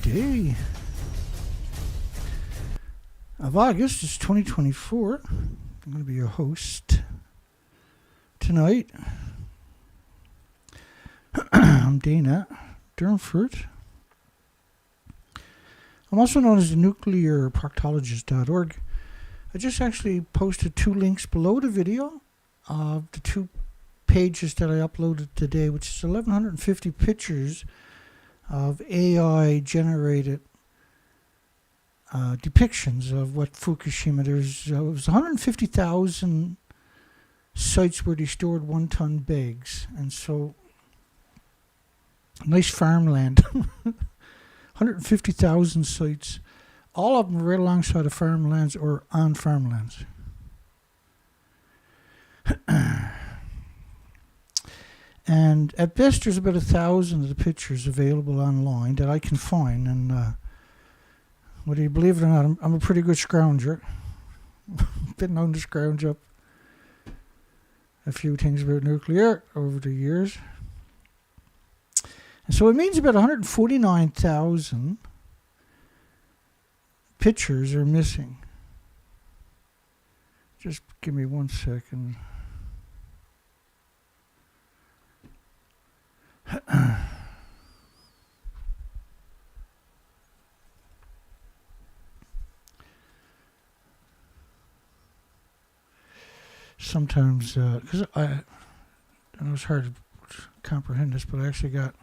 day of August. It's 2024. I'm going to be your host tonight. I'm Dana Durnford. I'm also known as the nuclearproctologist.org. I just actually posted 2 links below the video of the 2 pages that I uploaded today, which is 1,150 pictures of AI-generated depictions of what Fukushima. It was 150,000 sites where they stored 1-ton bags, and so nice farmland. 150,000 sites, all of them right alongside of farmlands or on farmlands. And at best, there's about 1,000 of the pictures available online that I can find. And whether you believe it or not, I'm a pretty good scrounger. Been known to scrounge up a few things about nuclear over the years. And so it means about 149,000 pictures are missing. Just give me 1 second. Sometimes, because I know it's hard to comprehend this, but I actually got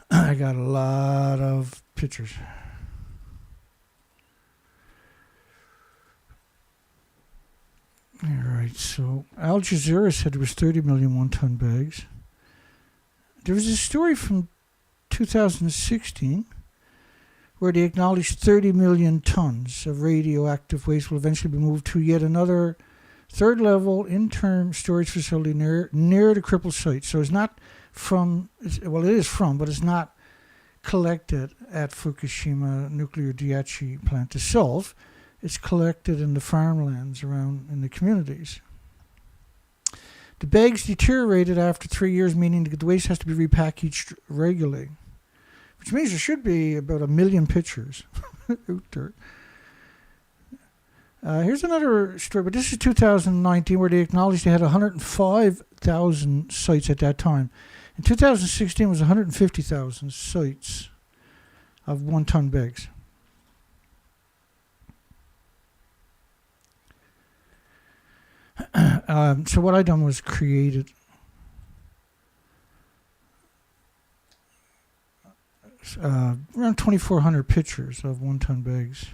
a lot of pictures. All right, so Al Jazeera said there was 30 million 1-ton bags. There was a story from 2016 where they acknowledged 30 million tons of radioactive waste will eventually be moved to yet another third-level interim storage facility near the crippled site. So it's not from, well, it is from, but it's not collected at Fukushima nuclear Daiichi plant itself. It's collected in the farmlands around in the communities. The bags deteriorated after 3 years, meaning the waste has to be repackaged regularly, which means there should be about 1 million pictures out there. Here's another story, but this is 2019, where they acknowledged they had 105,000 sites at that time. In 2016, it was 150,000 sites of 1-ton bags. So what I done was created around 2,400 pictures of 1-ton bags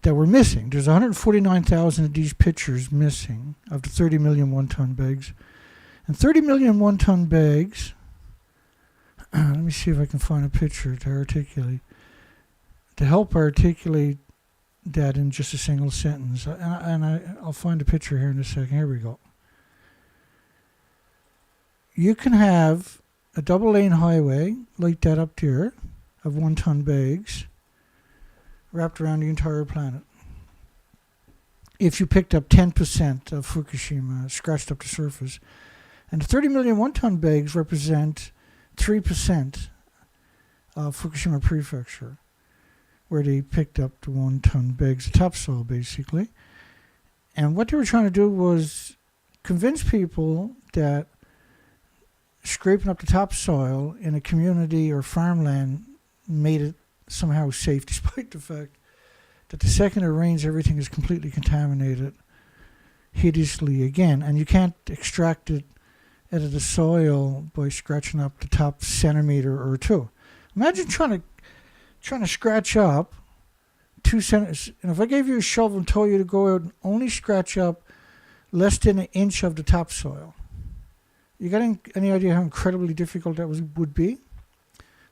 that were missing. There's 149,000 of these pictures missing of the 30 million 1-ton bags. And 30 million 1-ton bags, let me see if I can find a picture to help articulate that in just a single sentence. I'll find a picture here in a second. Here we go. You can have a double-lane highway like that up there of 1-ton bags wrapped around the entire planet. If you picked up 10% of Fukushima, scratched up the surface. And the 30 million 1-ton bags represent 3% of Fukushima Prefecture, where they picked up the 1-ton bags of topsoil, basically. And what they were trying to do was convince people that scraping up the topsoil in a community or farmland made it somehow safe, despite the fact that the second it rains, everything is completely contaminated hideously again. And you can't extract it out of the soil by scratching up the top centimeter or 2. Imagine trying to scratch up 2 centimeters. And if I gave you a shovel and told you to go out and only scratch up less than 1 inch of the topsoil, you got any idea how incredibly difficult that would be?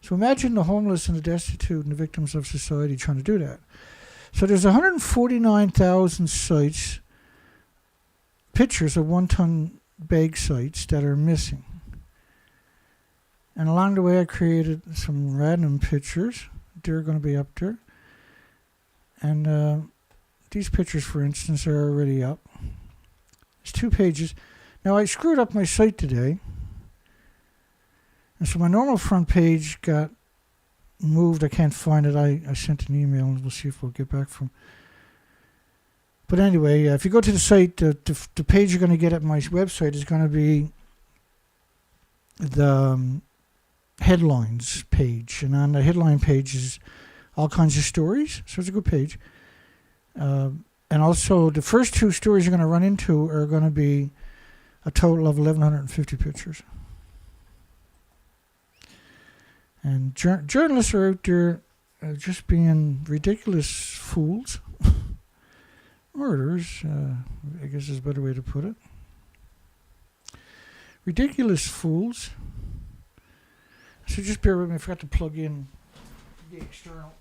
So imagine the homeless and the destitute and the victims of society trying to do that. So there's 149,000 sites, pictures of 1-ton bag sites that are missing. And along the way I created some random pictures. They're going to be up there. And these pictures, for instance, are already up. It's 2 pages. Now, I screwed up my site today. And so my normal front page got moved. I can't find it. I sent an email and we'll see if we'll get back from. But anyway, if you go to the site, the page you're going to get at my website is going to be the headlines page. And on the headline page is all kinds of stories. So it's a good page. And also, the first two stories you're going to run into are going to be a total of 1,150 pictures. And journalists are out there just being ridiculous fools. Murderers, I guess is a better way to put it. Ridiculous fools. So just bear with me. I forgot to plug in the external.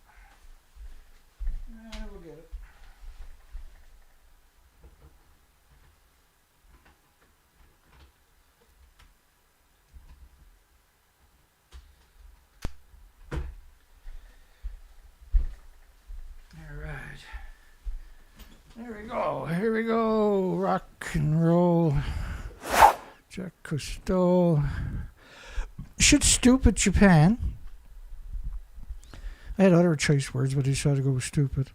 We'll get it. There we go. Here we go. Rock and roll. Jack Cousteau. Should stupid Japan. I had other choice words, but I decided to go with stupid.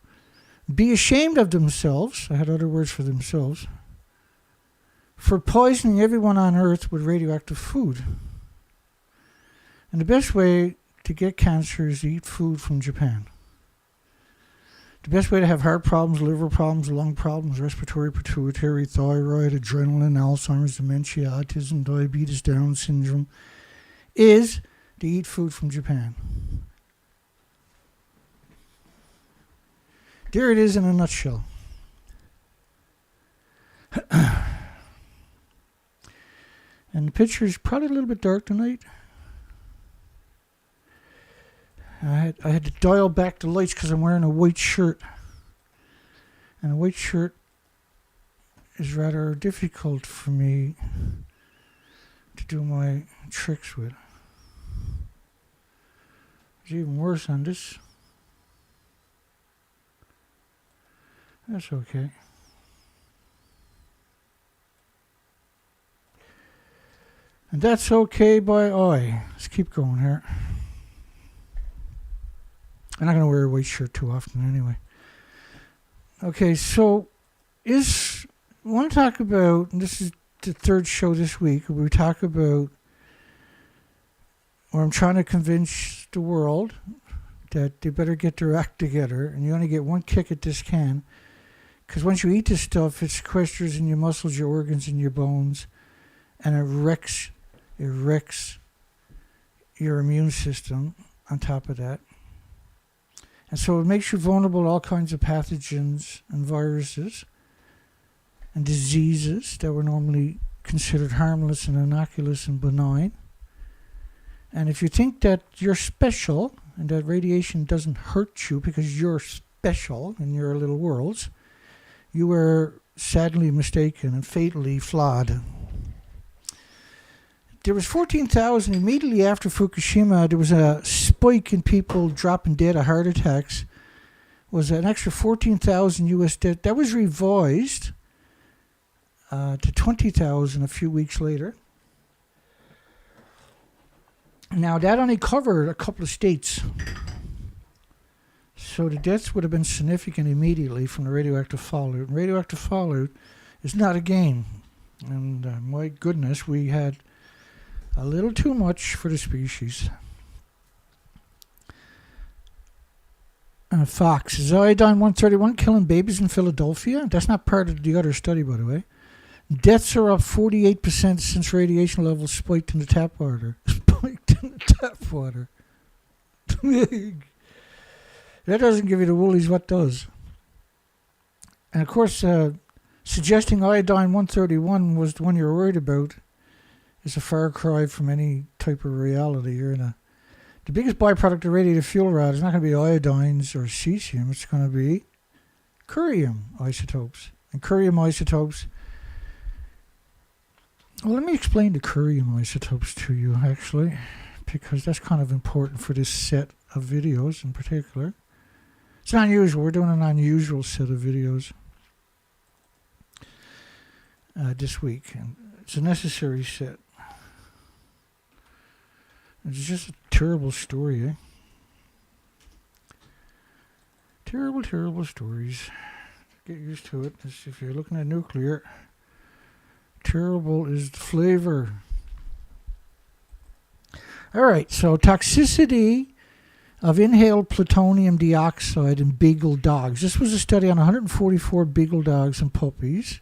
Be ashamed of themselves. I had other words for themselves. For poisoning everyone on Earth with radioactive food. And the best way to get cancer is to eat food from Japan. The best way to have heart problems, liver problems, lung problems, respiratory, pituitary, thyroid, adrenaline, Alzheimer's, dementia, autism, diabetes, Down syndrome, is to eat food from Japan. There it is in a nutshell. And the picture is probably a little bit dark tonight. I had to dial back the lights because I'm wearing a white shirt. And a white shirt is rather difficult for me to do my tricks with. It's even worse on this. That's okay. And that's okay by eye. Let's keep going here. I'm not going to wear a white shirt too often anyway. Okay, so I want to talk about, and this is the third show this week, where we talk about, where I'm trying to convince the world that they better get their act together, and you only get one kick at this can, because once you eat this stuff, it sequesters in your muscles, your organs, and your bones, and it wrecks your immune system on top of that. And so it makes you vulnerable to all kinds of pathogens and viruses and diseases that were normally considered harmless and innocuous and benign. And if you think that you're special and that radiation doesn't hurt you because you're special in your little worlds, you are sadly mistaken and fatally flawed. There was 14,000 immediately after Fukushima. There was a spike in people dropping dead of heart attacks. Was an extra 14,000 U.S. deaths. That was revised to 20,000 a few weeks later. Now that only covered a couple of states. So the deaths would have been significant immediately from the radioactive fallout. And radioactive fallout is not a game. And my goodness, we had a little too much for the species. Fox, is iodine-131 killing babies in Philadelphia? That's not part of the other study, by the way. Deaths are up 48% since radiation levels spiked in the tap water. Spiked in the tap water. That doesn't give you the woolies, what does? And of course, suggesting iodine-131 was the one you're worried about is a far cry from any type of reality. The biggest byproduct of radiative fuel rod is not going to be iodines or cesium. It's going to be curium isotopes. And curium isotopes, well, let me explain the curium isotopes to you, actually, because that's kind of important for this set of videos in particular. It's unusual. We're doing an unusual set of videos this week, and it's a necessary set. It's just a terrible story, eh? Terrible, terrible stories. Get used to it. If you're looking at nuclear, terrible is the flavor. All right, so toxicity of inhaled plutonium dioxide in beagle dogs. This was a study on 144 beagle dogs and puppies.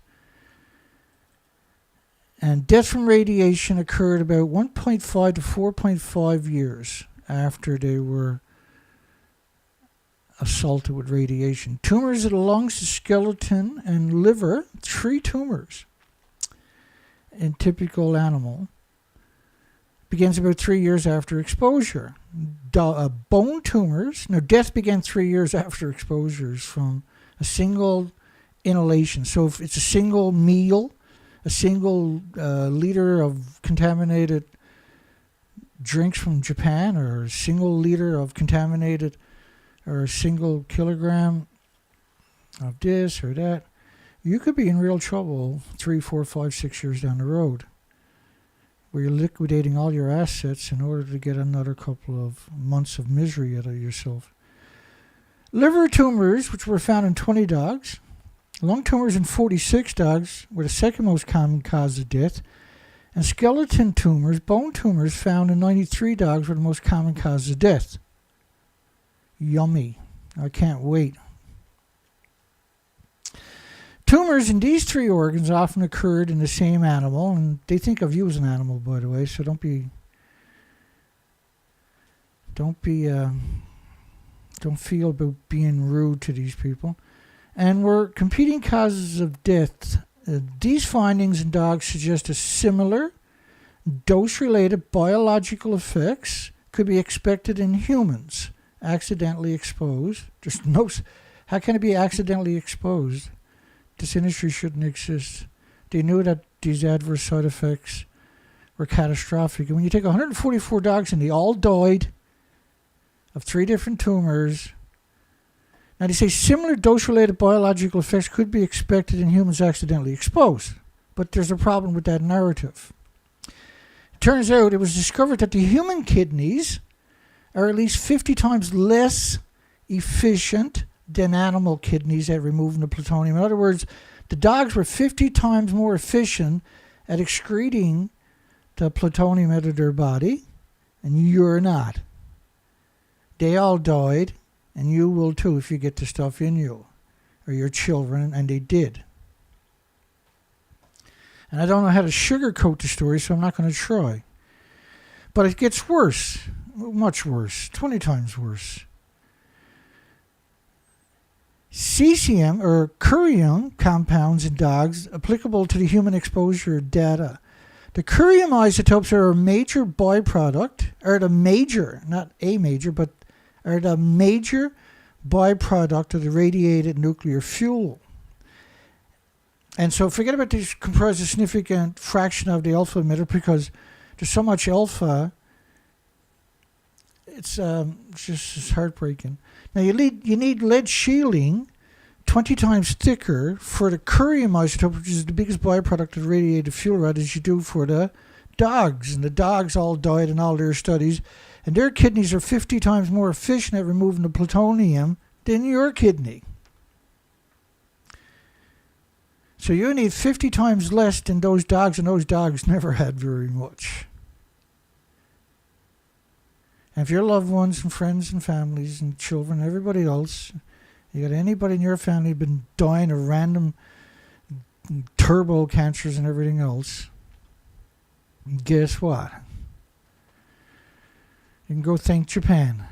And death from radiation occurred about 1.5 to 4.5 years after they were assaulted with radiation. Tumors of the lungs, the skeleton, and liver, 3 tumors in typical animal. Begins about 3 years after exposure. Bone tumors, now death began 3 years after exposures from a single inhalation. So if it's a single meal, a single liter of contaminated drinks from Japan, or a single liter of contaminated, or a single kilogram of this or that, you could be in real trouble 3, 4, 5, 6 years down the road, where you're liquidating all your assets in order to get another couple of months of misery out of yourself. Liver tumors, which were found in 20 dogs. Lung tumors in 46 dogs were the second most common cause of death. And skeleton tumors, bone tumors, found in 93 dogs were the most common cause of death. Yummy. I can't wait. Tumors in these 3 organs often occurred in the same animal, and they think of you as an animal, by the way, so don't feel about being rude to these people. And were competing causes of death. These findings in dogs suggest a similar dose-related biological effects could be expected in humans accidentally exposed. How can it be accidentally exposed? This industry shouldn't exist. They knew that these adverse side effects were catastrophic. And when you take 144 dogs and they all died of 3 different tumors, now they say similar dose-related biological effects could be expected in humans accidentally exposed. But there's a problem with that narrative. It turns out it was discovered that the human kidneys are at least 50 times less efficient than animal kidneys at removing the plutonium. In other words, the dogs were 50 times more efficient at excreting the plutonium out of their body, and you're not. They all died, and you will too if you get the stuff in you, or your children, and they did. And I don't know how to sugarcoat the story, so I'm not going to try. But it gets worse, much worse, 20 times worse. Cesium or curium compounds in dogs applicable to the human exposure data. The curium isotopes are a major byproduct, are the major, not a major, but are the major byproduct of the radiated nuclear fuel. And so forget about these comprise a significant fraction of the alpha emitter, because there's so much alpha, it's heartbreaking. Now you need lead shielding 20 times thicker for the curium isotope, which is the biggest byproduct of the radiated fuel rod, as you do for the dogs. And the dogs all died in all their studies, and their kidneys are 50 times more efficient at removing the plutonium than your kidney. So you need 50 times less than those dogs, and those dogs never had very much. And if your loved ones and friends and families and children and everybody else, you got anybody in your family been dying of random turbo cancers and everything else, guess what? You can go thank Japan.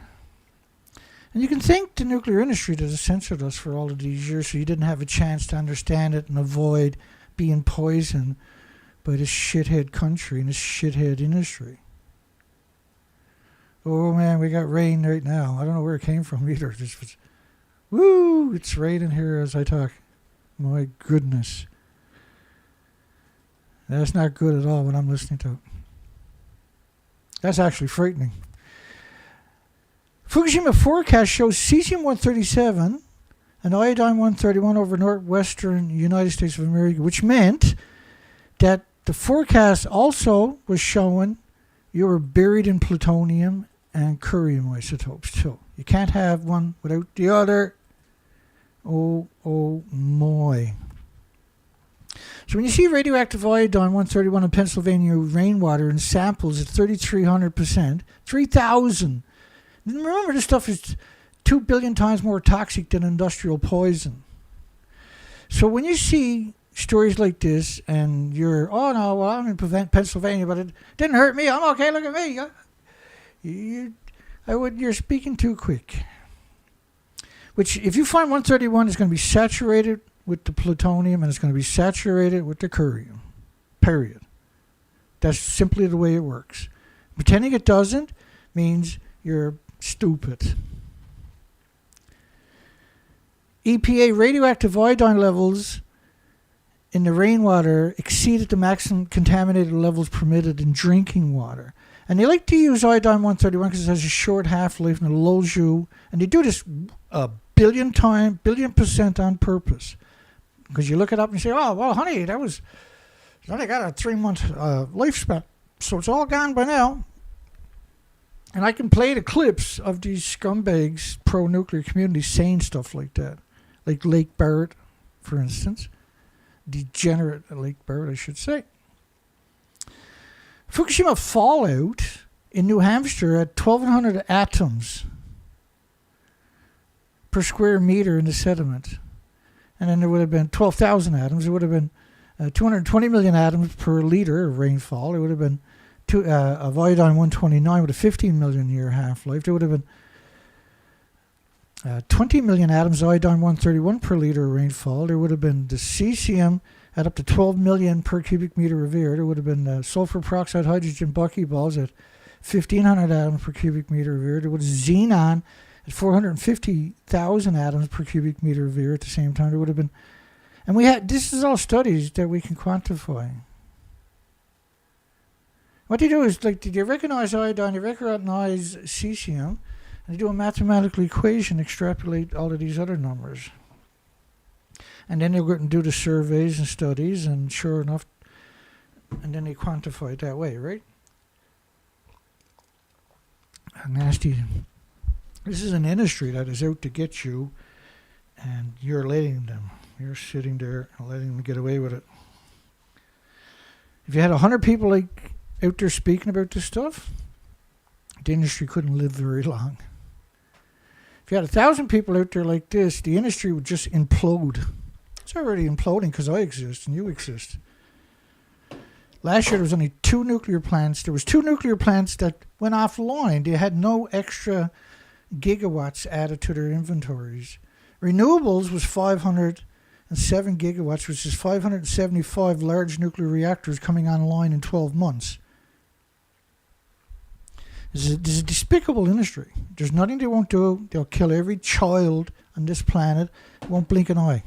And you can thank the nuclear industry that has censored us for all of these years, so you didn't have a chance to understand it and avoid being poisoned by this shithead country and this shithead industry. Oh man, we got rain right now. I don't know where it came from either. This was, woo! It's raining here as I talk. My goodness. That's not good at all when I'm listening to it. That's actually frightening. Fukushima forecast shows cesium-137 and iodine-131 over northwestern United States of America, which meant that the forecast also was showing you are buried in plutonium and curium isotopes too. You can't have one without the other. Oh my. So when you see radioactive iodine-131 in Pennsylvania rainwater in samples at 3,300%, 3,000. Remember, this stuff is 2 billion times more toxic than industrial poison. So when you see stories like this and you're, oh no, well, I'm in Pennsylvania, but it didn't hurt me. I'm okay, look at me. You're speaking too quick. Which, if you find 131, is going to be saturated with the plutonium and it's going to be saturated with the curium. Period. That's simply the way it works. Pretending it doesn't means you're stupid. EPA radioactive iodine levels in the rainwater exceeded the maximum contaminated levels permitted in drinking water. And they like to use iodine-131 because it has a short half-life and it lulls you. And they do this a billion percent on purpose. Because you look it up and you say, oh, well, honey, it only got a 3-month lifespan. So it's all gone by now. And I can play the clips of these scumbags, pro-nuclear communities saying stuff like that. Like Lake Barrett, for instance. Degenerate Lake Barrett, I should say. Fukushima fallout in New Hampshire at 1,200 atoms per square meter in the sediment. And then there would have been 12,000 atoms. It would have been 220 million atoms per liter of rainfall. It would have been of iodine-129 with a 15 million year half-life. There would have been 20 million atoms of iodine-131 per liter of rainfall. There would have been the cesium at up to 12 million per cubic meter of air. There would have been sulfur peroxide hydrogen buckyballs at 1,500 atoms per cubic meter of air. There was xenon at 450,000 atoms per cubic meter of air at the same time. There would have been, and this is all studies that we can quantify. What they do is, like, they recognize iodine, they recognize cesium, and they do a mathematical equation, extrapolate all of these other numbers. And then they'll go and do the surveys and studies, and sure enough, and then they quantify it that way, right? Nasty. This is an industry that is out to get you, and you're letting them. You're sitting there and letting them get away with it. If you had 100 people like out there speaking about this stuff, the industry couldn't live very long. If you had 1,000 people out there like this, the industry would just implode. It's already imploding because I exist and you exist. Last year there was only 2 nuclear plants. There was 2 nuclear plants that went offline. They had no extra gigawatts added to their inventories. Renewables was 507 gigawatts, which is 575 large nuclear reactors coming online in 12 months. This is a despicable industry. There's nothing they won't do. They'll kill every child on this planet. Won't blink an eye.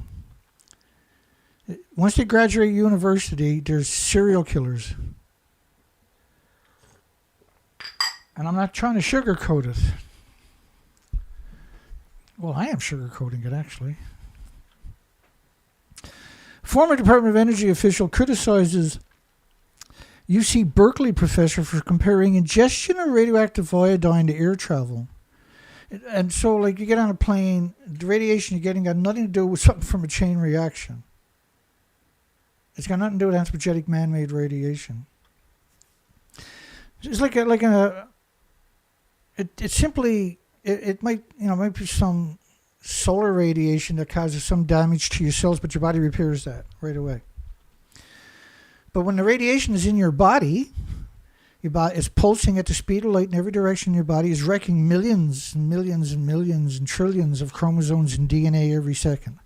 Once they graduate university, there's serial killers. And I'm not trying to sugarcoat it. Well, I am sugarcoating it, actually. Former Department of Energy official criticizes UC Berkeley professor for comparing ingestion of radioactive iodine to air travel. And so, like, you get on a plane, the radiation you're getting got nothing to do with something from a chain reaction. It's got nothing to do with anthropogenic man-made radiation. It's it might be some solar radiation that causes some damage to your cells, but your body repairs that right away. But when the radiation is in your body, it's pulsing at the speed of light in every direction in your body, is wrecking millions and millions and millions and trillions of chromosomes and DNA every second.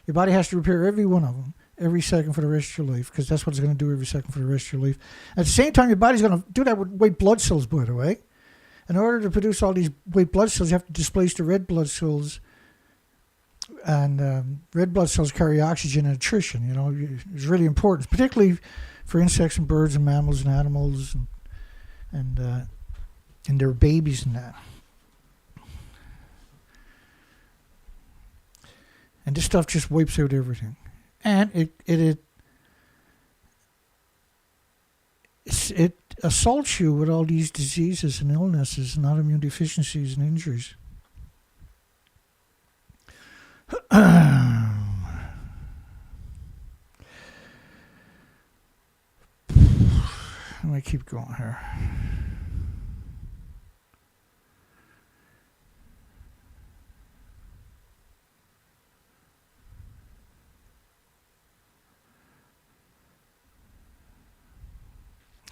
Your body has to repair every one of them every second for the rest of your life, because that's what it's going to do every second for the rest of your life. At the same time, your body's going to do that with white blood cells, by the way. In order to produce all these white blood cells, you have to displace the red blood cells. And red blood cells carry oxygen and nutrition. You know, it's really important, particularly for insects and birds and mammals and animals and their babies and that. And this stuff just wipes out everything. And it assaults you with all these diseases and illnesses and autoimmune deficiencies and injuries. Let me keep going here.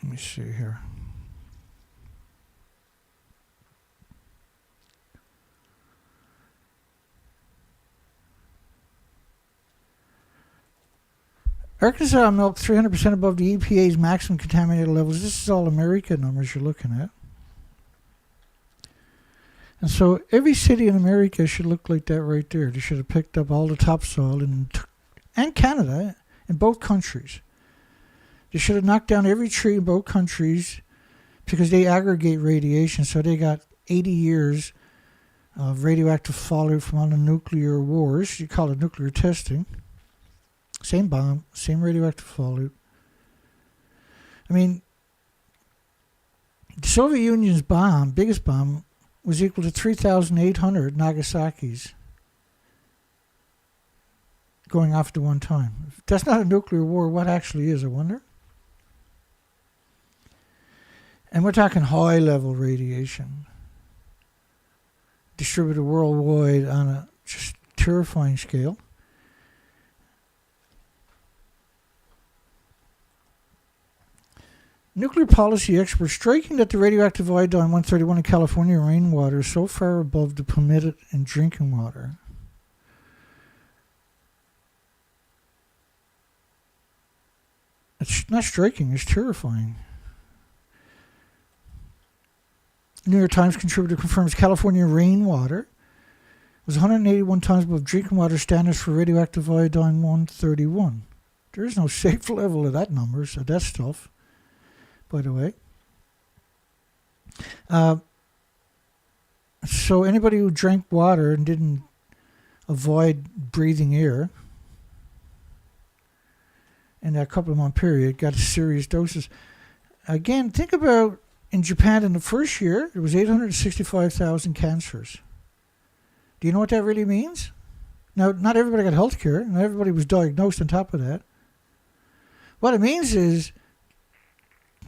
Let me see here. Arkansas milk 300% above the EPA's maximum contaminated levels. This is all America numbers you're looking at. And so every city in America should look like that right there. They should have picked up all the topsoil and Canada in both countries. They should have knocked down every tree in both countries because they aggregate radiation. So they got 80 years of radioactive fallout from all the nuclear wars. You call it nuclear testing. Same bomb, same radioactive fallout. I mean, the Soviet Union's bomb, biggest bomb, was equal to 3,800 Nagasaki's going off at one time. If that's not a nuclear war, what actually is, I wonder? And we're talking high-level radiation, distributed worldwide on a just terrifying scale. Nuclear policy experts striking that the radioactive iodine-131 in California rainwater is so far above the permitted in drinking water. It's not striking, it's terrifying. New York Times contributor confirms California rainwater was 181 times above drinking water standards for radioactive iodine-131. There is no safe level of that number, so that stuff. By the way. So anybody who drank water and didn't avoid breathing air in that couple of month period got serious doses. Again, think about in Japan in the first year, there was 865,000 cancers. Do you know what that really means? Now, not everybody got health care, not everybody was diagnosed on top of that. What it means is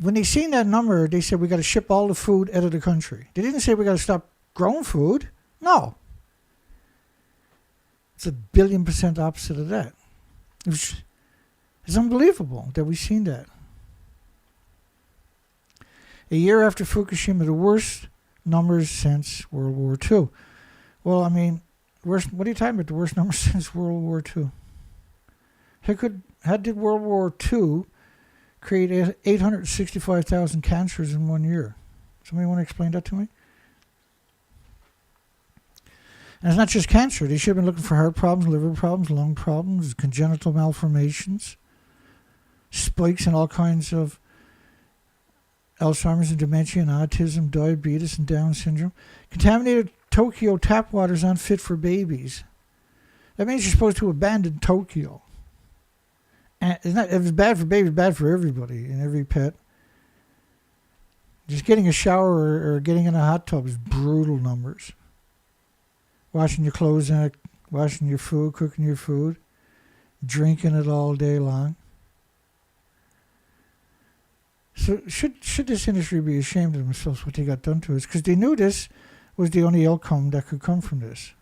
when they seen that number, they said we got to ship all the food out of the country. They didn't say we got to stop growing food. No. It's 1,000,000,000% opposite of that. It's unbelievable that we've seen that. A year after Fukushima, the worst numbers since World War II. Well, I mean, what are you talking about? The worst numbers since World War II? How did World War II create 865,000 cancers in 1 year? Somebody want to explain that to me? And it's not just cancer. They should have been looking for heart problems, liver problems, lung problems, congenital malformations, spikes in all kinds of Alzheimer's and dementia and autism, diabetes and Down syndrome. Contaminated Tokyo tap water is unfit for babies. That means you're supposed to abandon Tokyo. And it's not, if it's bad for babies, it's bad for everybody and every pet. Just getting a shower or getting in a hot tub is brutal numbers. Washing your clothes in it, washing your food, cooking your food, drinking it all day long. So should this industry be ashamed of themselves what they got done to us? Because they knew this was the only outcome that could come from this.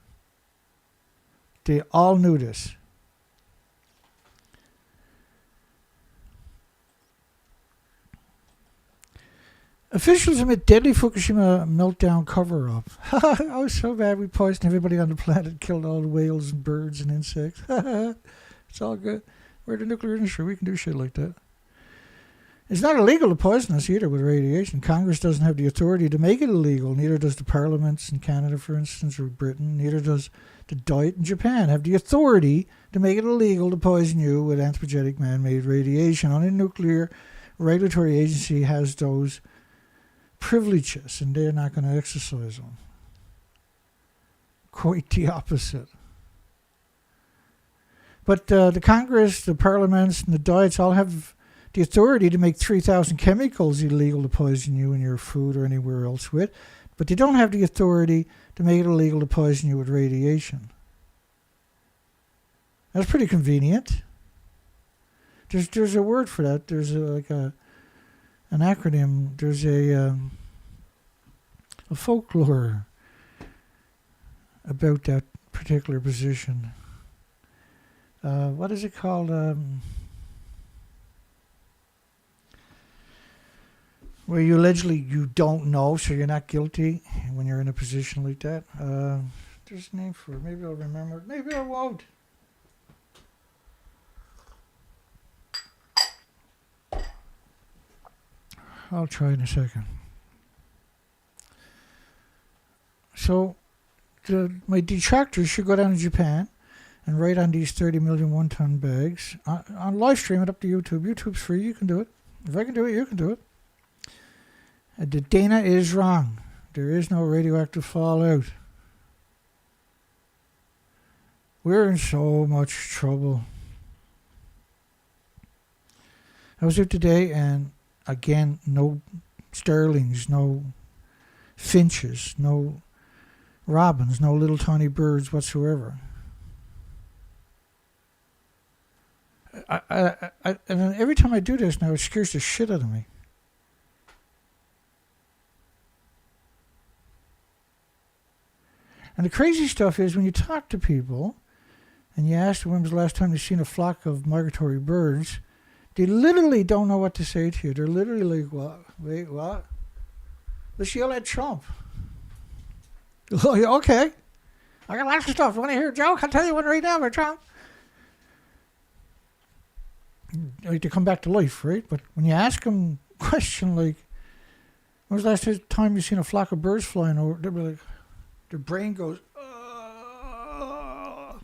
They all knew this. Officials admit deadly Fukushima meltdown cover-up. Oh, so bad we poisoned everybody on the planet, killed all the whales and birds and insects. It's all good. We're the nuclear industry. We can do shit like that. It's not illegal to poison us either with radiation. Congress doesn't have the authority to make it illegal. Neither does the parliaments in Canada, for instance, or Britain. Neither does the Diet in Japan have the authority to make it illegal to poison you with anthropogenic man-made radiation. Only the nuclear regulatory agency has those privileges, and they're not going to exercise them. Quite the opposite. But the Congress, the parliaments, and the Diets all have the authority to make 3,000 chemicals illegal to poison you in your food or anywhere else with, but they don't have the authority to make it illegal to poison you with radiation. That's pretty convenient. There's a word for that. There's an acronym. There's a folklore about that particular position. What is it called? Where you allegedly you don't know, so you're not guilty when you're in a position like that. There's a name for it. Maybe I'll remember it. Maybe I won't. I'll try in a second. So, my detractors should go down to Japan and write on these 30 million one-ton bags. On live stream it up to YouTube. YouTube's free. You can do it. If I can do it, you can do it. The Dana is wrong. There is no radioactive fallout. We're in so much trouble. I was out today and again, no starlings, no finches, no robins, no little tiny birds whatsoever. And every time I do this now, it scares the shit out of me. And the crazy stuff is when you talk to people and you ask them when was the last time they've seen a flock of migratory birds, they literally don't know what to say to you. They're literally like, what? Wait, what? Let's yell at Trump. Oh, yeah, okay. I got lots of stuff. You want to hear a joke? I'll tell you one right now about Trump. Like to come back to life, right? But when you ask them a question like, when was the last time you seen a flock of birds flying over? They'll be like, their brain goes, oh,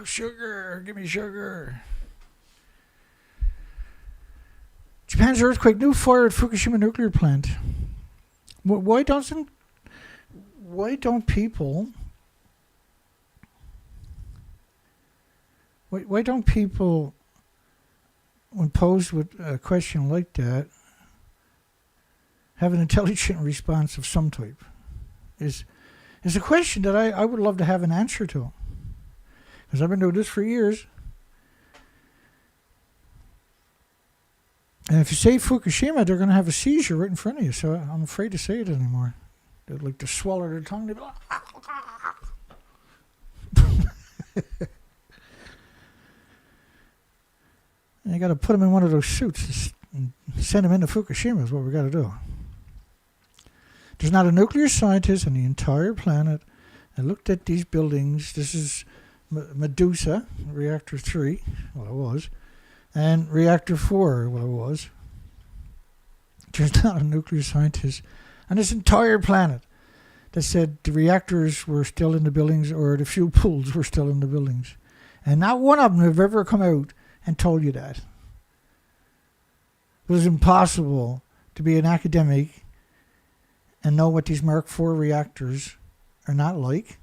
sugar, give me sugar. Japan's earthquake, new fire at Fukushima nuclear plant. Why don't people when posed with a question like that have an intelligent response of some type? Is a question that I would love to have an answer to, because I've been doing this for years. And if you say Fukushima, they're going to have a seizure right in front of you. So I'm afraid to say it anymore. They'd like to swallow their tongue. They'd be like, and you got to put them in one of those suits and send them into Fukushima is what we got to do. There's not a nuclear scientist on the entire planet that looked at these buildings. This is Medusa, Reactor 3, well it was, and Reactor 4, well it was. There's not a nuclear scientist on this entire planet that said the reactors were still in the buildings or the fuel pools were still in the buildings. And not one of them have ever come out and told you that. It was impossible to be an academic and know what these Mark IV reactors are not like,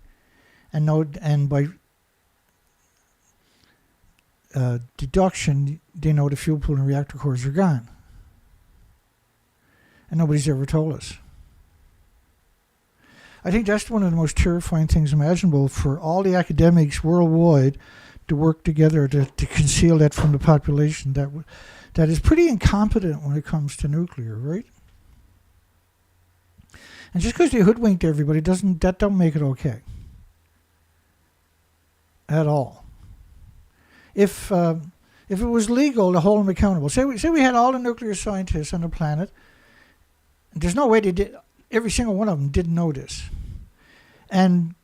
and by deduction, they know the fuel pool and reactor cores are gone. And nobody's ever told us. I think that's one of the most terrifying things imaginable for all the academics worldwide to work together to conceal that from the population that is pretty incompetent when it comes to nuclear, right? And just because they hoodwinked everybody don't make it okay. At all. If it was legal to hold them accountable, say we had all the nuclear scientists on the planet, there's no way every single one of them didn't know this. And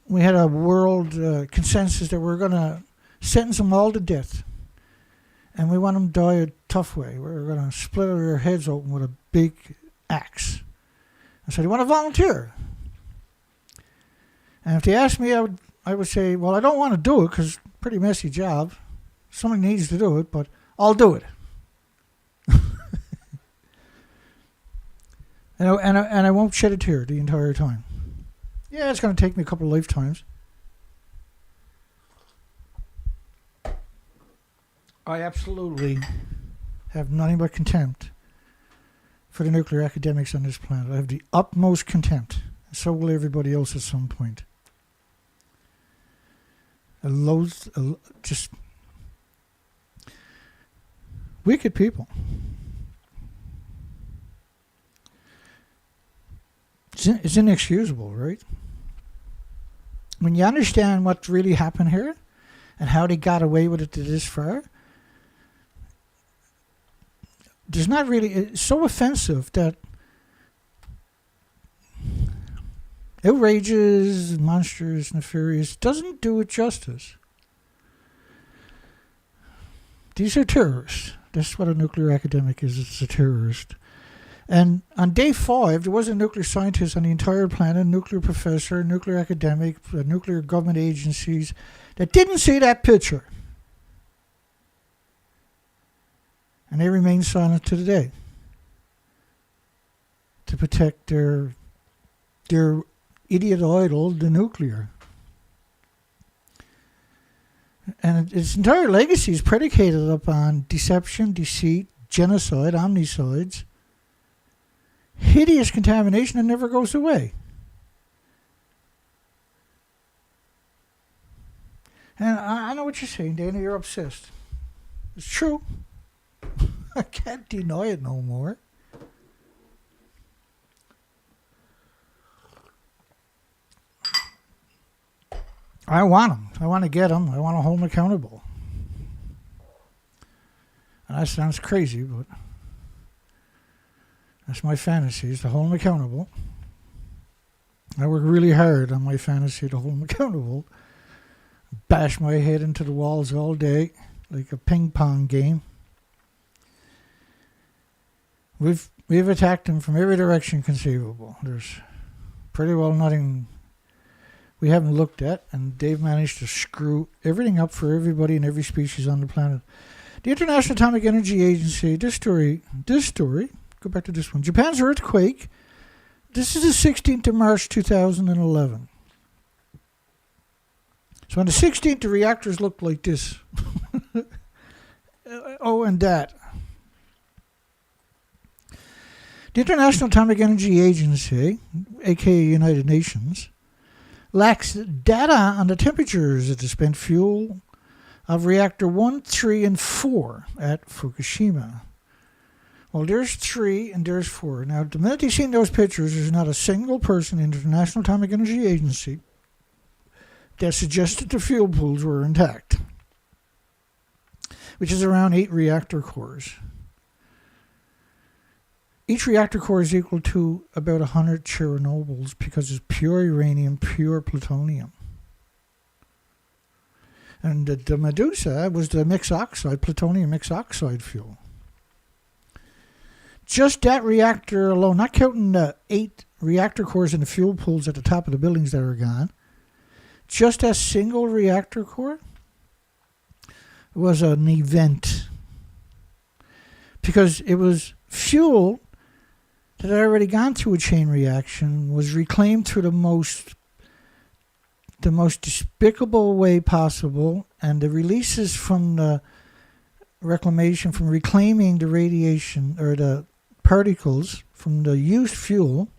we had a world consensus that we're going to sentence them all to death. And we want them to die a tough way. We're going to split their heads open with a big axe. I said, you want to volunteer? And if they asked me, I would say, well, I don't want to do it because it's a pretty messy job. Someone needs to do it, but I'll do it. and I won't shed a tear the entire time. Yeah, it's going to take me a couple of lifetimes. I absolutely have nothing but contempt for the nuclear academics on this planet. I have the utmost contempt. So will everybody else at some point. Just wicked people. It's inexcusable, right? When you understand what really happened here and how they got away with it to this far, there's not really... It's so offensive that outrageous, monstrous, nefarious doesn't do it justice. These are terrorists. That's what a nuclear academic is. It's a terrorist. And on day 5, there was a nuclear scientist on the entire planet, nuclear professor, nuclear academic, nuclear government agencies that didn't see that picture. And they remain silent to the day to protect their idiot idol, the nuclear. And its entire legacy is predicated upon deception, deceit, genocide, omnicides, hideous contamination that never goes away. And I know what you're saying, Dana. You're obsessed. It's true. I can't deny it no more. I want them. I want to get them. I want to hold them accountable. And that sounds crazy, but that's my fantasy, is to hold them accountable. I work really hard on my fantasy to hold them accountable. Bash my head into the walls all day like a ping pong game. We've attacked them from every direction conceivable. There's pretty well nothing we haven't looked at, and they've managed to screw everything up for everybody and every species on the planet. The International Atomic Energy Agency, this story, go back to this one. Japan's earthquake, this is the 16th of March 2011. So on the 16th, the reactors looked like this. Oh, and that. The International Atomic Energy Agency, aka United Nations, lacks data on the temperatures of the spent fuel of Reactor 1, 3, and 4 at Fukushima. Well, there's 3 and there's 4. Now, the minute you've seen those pictures, there's not a single person in the International Atomic Energy Agency that suggested the fuel pools were intact, which is around 8 reactor cores. Each reactor core is equal to about 100 Chernobyls because it's pure uranium, pure plutonium. And the Medusa was the mixed oxide, plutonium mixed oxide fuel. Just that reactor alone, not counting the 8 reactor cores and the fuel pools at the top of the buildings that are gone, just that single reactor core was an event. Because it was fuel that had already gone through a chain reaction, was reclaimed through the most despicable way possible, and the releases from the reclamation, from reclaiming the radiation or the particles from the used fuel,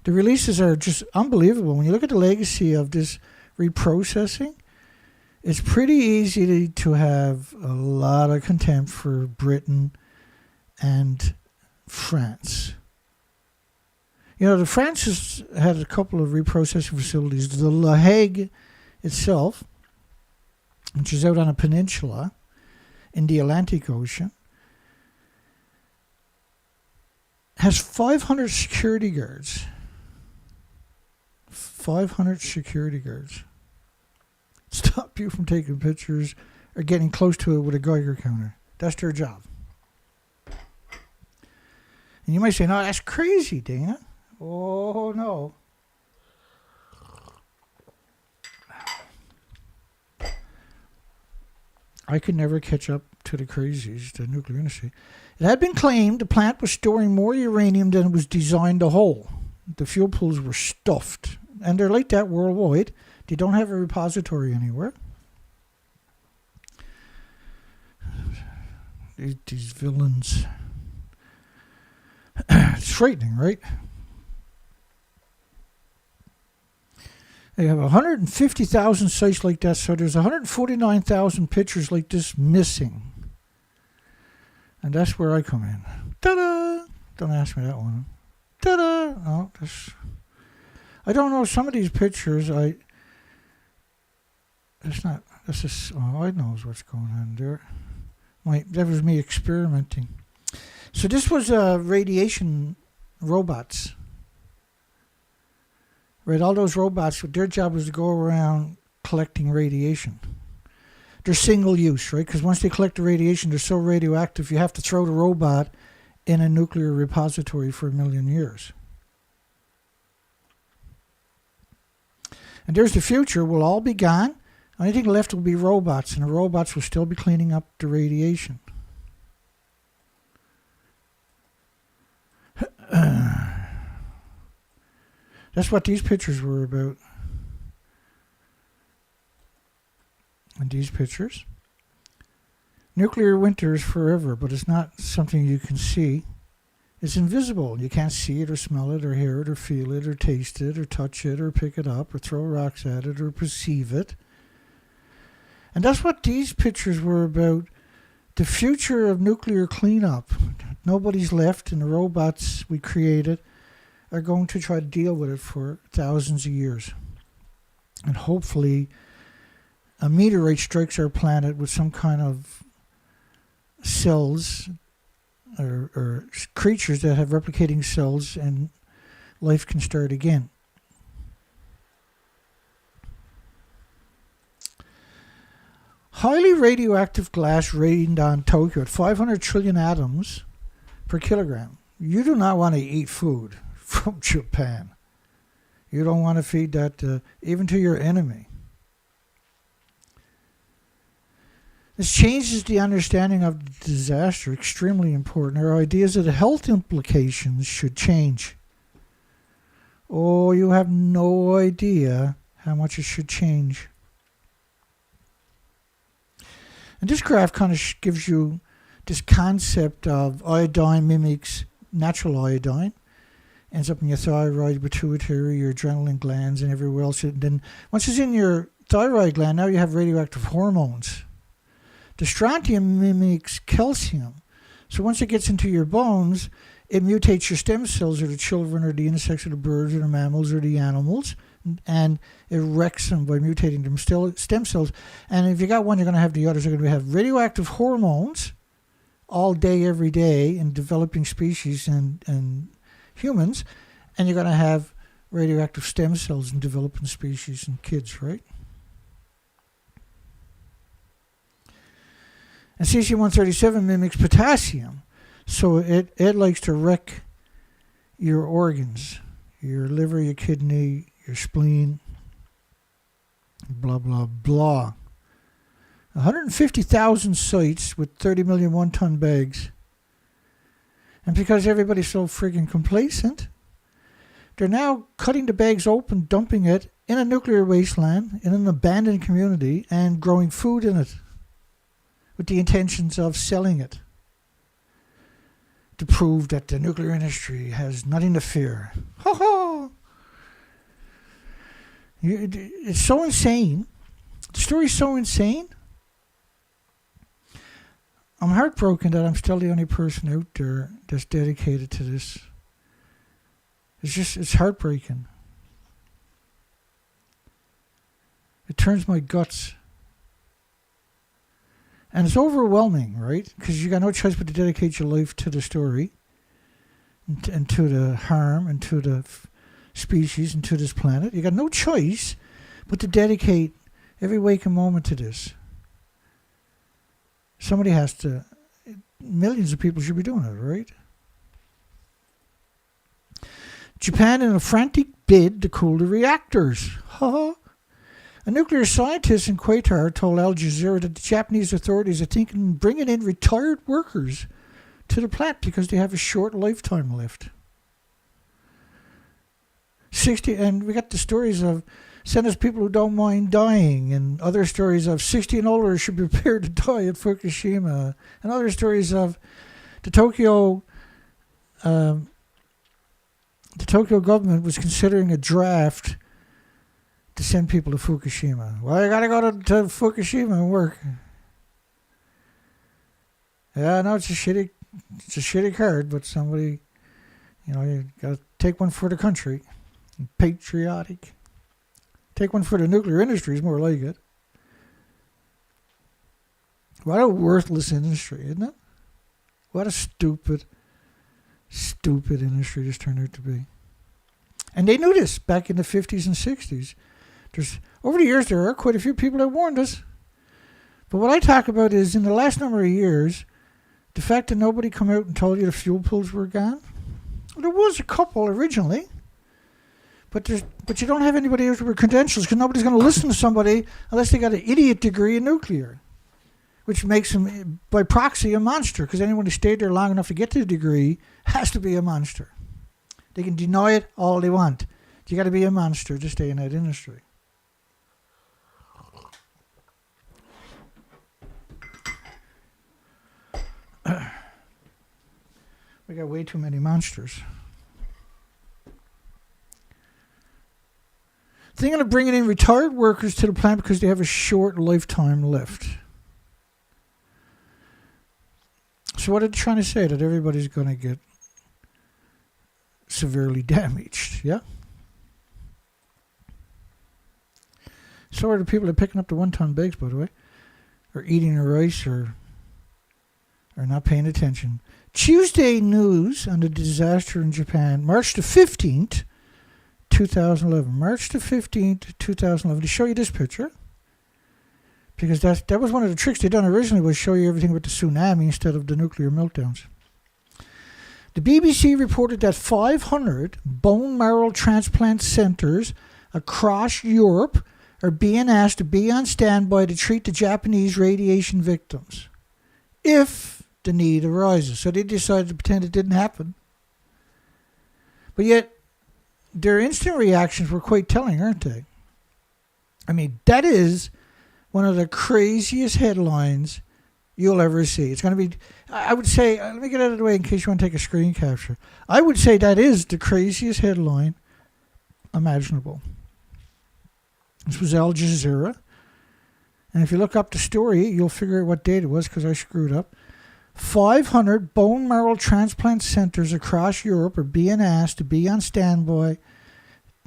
the releases are just unbelievable. When you look at the legacy of this reprocessing, it's pretty easy to have a lot of contempt for Britain and France. You know, France has had a couple of reprocessing facilities. The La Hague itself, which is out on a peninsula in the Atlantic Ocean, has 500 security guards. 500 security guards. Stop you from taking pictures or getting close to it with a Geiger counter. That's their job. And you might say, no, that's crazy, Dana. Oh, no. I could never catch up to the crazies, the nuclear industry. It had been claimed the plant was storing more uranium than it was designed to hold. The fuel pools were stuffed. And they're like that worldwide. They don't have a repository anywhere. These villains. It's frightening, right? They have 150,000 sites like that, so there's 149,000 pictures like this missing. And that's where I come in. Ta-da! Don't ask me that one. Ta-da! No, I don't know, some of these pictures, I know what's going on there. That was me experimenting. So this was radiation robots. Right, all those robots, their job was to go around collecting radiation. They're single use, right? Because once they collect the radiation, they're so radioactive, you have to throw the robot in a nuclear repository for 1 million years. And there's the future. We'll all be gone. Only thing left will be robots, and the robots will still be cleaning up the radiation. That's what these pictures were about. And these pictures. Nuclear winter is forever, but it's not something you can see. It's invisible. You can't see it or smell it or hear it or feel it or taste it or touch it or pick it up or throw rocks at it or perceive it. And that's what these pictures were about. The future of nuclear cleanup. Nobody's left, and the robots we created are going to try to deal with it for thousands of years. And hopefully a meteorite strikes our planet with some kind of cells or creatures that have replicating cells, and life can start again. Highly radioactive glass rained on Tokyo at 500 trillion atoms per kilogram. You do not want to eat food from Japan. You don't want to feed that even to your enemy. This changes the understanding of the disaster, extremely important. Our ideas of the health implications should change. Oh, you have no idea how much it should change. And this graph kind of gives you this concept of iodine mimics natural iodine. Ends up in your thyroid, pituitary, your adrenaline glands, and everywhere else. And then once it's in your thyroid gland, now you have radioactive hormones. The strontium mimics calcium. So once it gets into your bones, it mutates your stem cells, or the children, or the insects, or the birds, or the mammals, or the animals, and it wrecks them by mutating them stem cells. And if you got one, you're going to have the others. You're going to have radioactive hormones all day, every day, in developing species and humans, and you're going to have radioactive stem cells in developing species and kids, right? And cesium-137 mimics potassium, so it likes to wreck your organs, your liver, your kidney, your spleen, blah, blah, blah. 150,000 sites with 30 million one-ton bags. And because everybody's so friggin' complacent, they're now cutting the bags open, dumping it in a nuclear wasteland, in an abandoned community, and growing food in it with the intentions of selling it to prove that the nuclear industry has nothing to fear. Ha ha! It's so insane. The story's so insane. I'm heartbroken that I'm still the only person out there that's dedicated to this. It's heartbreaking. It turns my guts. And it's overwhelming, right? Because you got no choice but to dedicate your life to the story, and to the harm, and to the species, and to this planet. You got no choice but to dedicate every waking moment to this. Somebody has to. Millions of people should be doing it, right? Japan in a frantic bid to cool the reactors. A nuclear scientist in Qatar told Al Jazeera that the Japanese authorities are thinking of bringing in retired workers to the plant because they have a short lifetime left. 60, and we got the stories of send us people who don't mind dying, and other stories of 60 and older should be prepared to die at Fukushima, and other stories of the Tokyo government was considering a draft to send people to Fukushima. Well, you gotta go to Fukushima and work. Yeah, I know it's a shitty card, but somebody, you gotta take one for the country. Patriotic. Take one for the nuclear industry is more like it. What a worthless industry, isn't it? What a stupid industry this turned out to be. And they knew this back in the 50s and 60s. Over the years, there are quite a few people that warned us. But what I talk about is, in the last number of years, the fact that nobody come out and told you the fuel pools were gone. Well, there was a couple originally. But you don't have anybody else with credentials, because nobody's going to listen to somebody unless they got an idiot degree in nuclear, which makes them, by proxy, a monster, because anyone who stayed there long enough to get to the degree has to be a monster. They can deny it all they want. You got to be a monster to stay in that industry. We got way too many monsters. Thinking of bringing in retired workers to the plant because they have a short lifetime left. So what are they trying to say? That everybody's going to get severely damaged, yeah? So are the people that are picking up the 1-ton bags, by the way, or eating the rice, or not paying attention. Tuesday news on the disaster in Japan, March the 15th, 2011. March the 15th, 2011. To show you this picture, because that was one of the tricks they done originally, was show you everything about the tsunami instead of the nuclear meltdowns. The BBC reported that 500 bone marrow transplant centres across Europe are being asked to be on standby to treat the Japanese radiation victims if the need arises. So they decided to pretend it didn't happen. But yet, their instant reactions were quite telling, aren't they? I mean, that is one of the craziest headlines you'll ever see. It's going to be, I would say, let me get out of the way in case you want to take a screen capture. I would say that is the craziest headline imaginable. This was Al Jazeera. And if you look up the story, you'll figure out what date it was, because I screwed up. 500 bone marrow transplant centers across Europe are being asked to be on standby.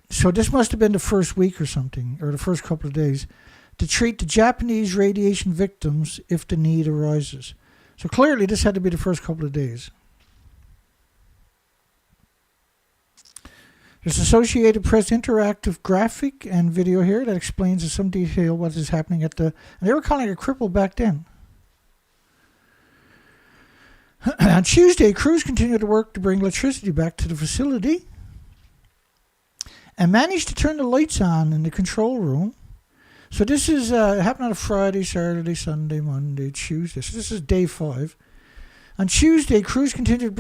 So this must have been the first week or something, or the first couple of days, to treat the Japanese radiation victims if the need arises. So clearly this had to be the first couple of days. There's Associated Press interactive graphic and video here that explains in some detail what is happening at the... And they were calling it cripple back then. On Tuesday, crews continued to work to bring electricity back to the facility and managed to turn the lights on in the control room. So this is it happened on a Friday, Saturday, Sunday, Monday, Tuesday. So this is day 5. On Tuesday, crews continued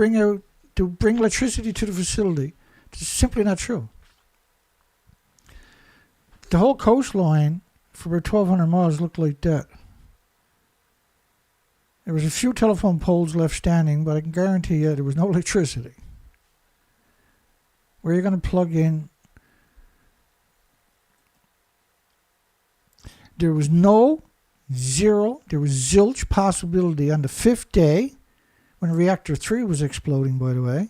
to bring electricity to the facility. It's simply not true. The whole coastline for about 1,200 miles looked like that. There was a few telephone poles left standing, but I can guarantee you there was no electricity. Where are you going to plug in? There was zilch possibility on the 5th day, when Reactor 3 was exploding, by the way,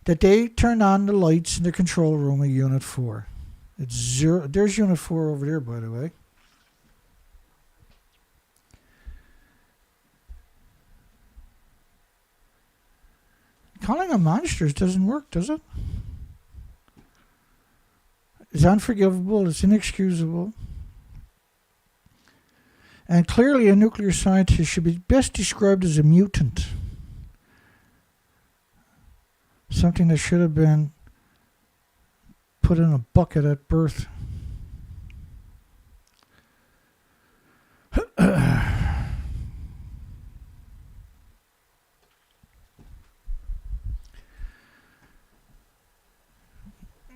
that they turned on the lights in the control room of Unit 4. It's zero. There's Unit 4 over there, by the way. Calling them monsters doesn't work, does it? It's unforgivable. It's inexcusable. And clearly a nuclear scientist should be best described as a mutant. Something that should have been put in a bucket at birth.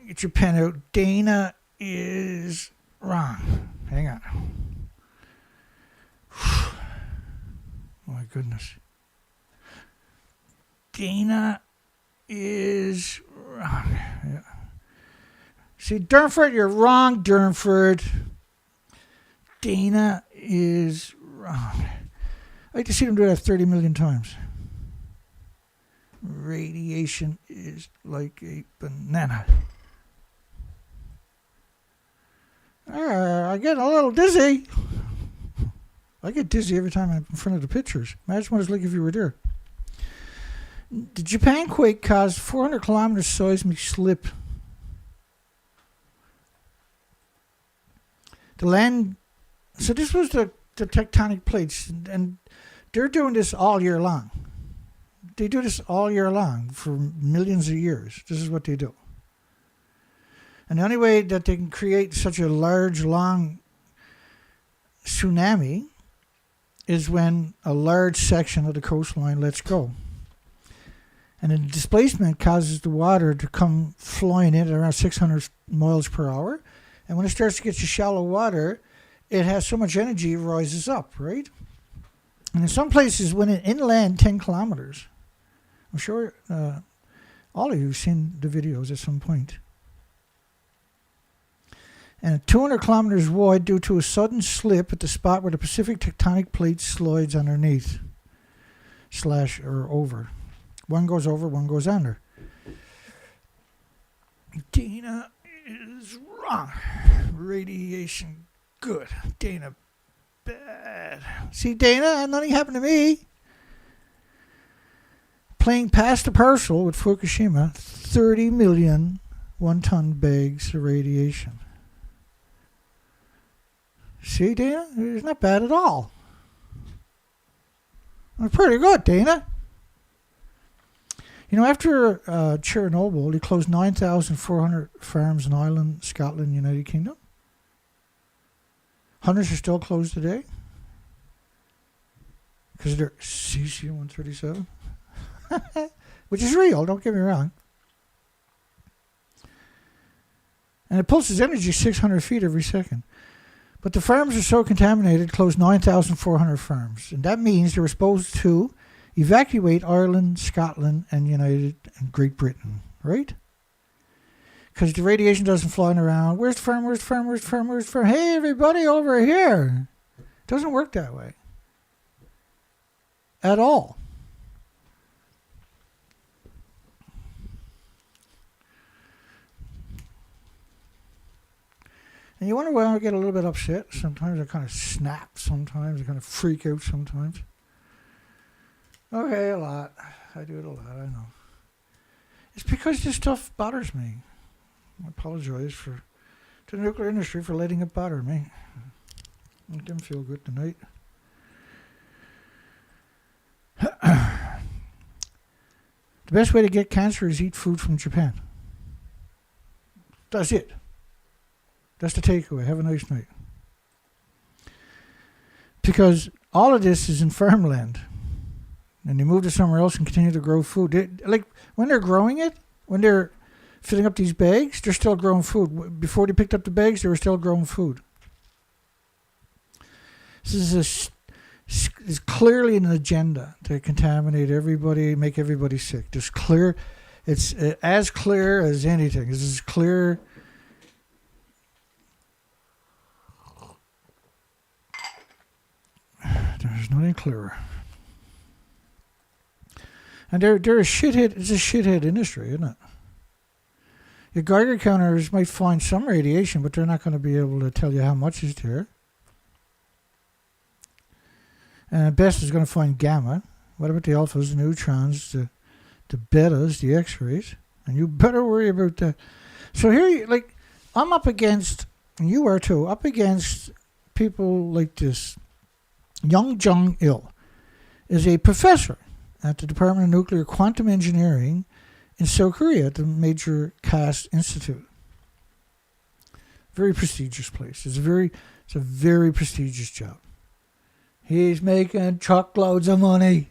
Get your pen out. Dana is wrong. Hang on. Oh my goodness. Dana is wrong. Yeah. See, Durnford, you're wrong, Durnford. Dana is wrong. I like to see them do that 30 million times. Radiation is like a banana. I get a little dizzy. I get dizzy every time I'm in front of the pictures. Imagine what it's like if you were there. The Japan quake caused 400 kilometer seismic slip. The land. So this was the tectonic plates, and they're doing this all year long. They do this all year long for millions of years. This is what they do. And the only way that they can create such a large, long tsunami is when a large section of the coastline lets go. And the displacement causes the water to come flowing in at around 600 miles per hour. And when it starts to get to shallow water, it has so much energy it rises up, right? And in some places, when it inland 10 kilometers, I'm sure all of you have seen the videos at some point. And 200 kilometers wide due to a sudden slip at the spot where the Pacific tectonic plate slides underneath, / or over. One goes over, one goes under. Dana is wrong. Radiation good. Dana bad. See, Dana, nothing happened to me. Playing past the parcel with Fukushima, 30 million 1-ton bags of radiation. See, Dana? It's not bad at all. It's pretty good, Dana. You know, after Chernobyl, they closed 9,400 farms in Ireland, Scotland, United Kingdom. Hundreds are still closed today because they're cesium-137, which is real, don't get me wrong. And it pulses energy 600 feet every second. But the farms are so contaminated, closed 9,400 farms. And that means they were supposed to evacuate Ireland, Scotland, and Great Britain, right? Because the radiation doesn't fly around. Where's the farm? Where's the farm? Where's the farm? Where's the farm? Hey, everybody over here. It doesn't work that way. At all. And you wonder why I get a little bit upset. Sometimes I kind of snap. Sometimes I kind of freak out sometimes. Okay, a lot. I do it a lot, I know. It's because this stuff bothers me. I apologize to the nuclear industry for letting it bother me. It didn't feel good tonight. The best way to get cancer is eat food from Japan. That's it. That's the takeaway. Have a nice night. Because all of this is in farmland. And they move to somewhere else and continue to grow food. Like when they're growing it, when they're filling up these bags, they're still growing food. Before they picked up the bags, they were still growing food. This is clearly an agenda to contaminate everybody, make everybody sick. It's clear. It's as clear as anything. This is clear. There's nothing clearer. And they're a shithead. It's a shithead industry, isn't it? Your Geiger counters might find some radiation, but they're not going to be able to tell you how much is there. And at best, it's going to find gamma. What about the alphas, the neutrons, the betas, the X-rays? And you better worry about that. So here, I'm up against, and you are too, up against people like this. Young Jong-il is a professor at the Department of Nuclear Quantum Engineering in South Korea at the major KAST Institute. Very prestigious place. It's a very prestigious job. He's making truckloads of money.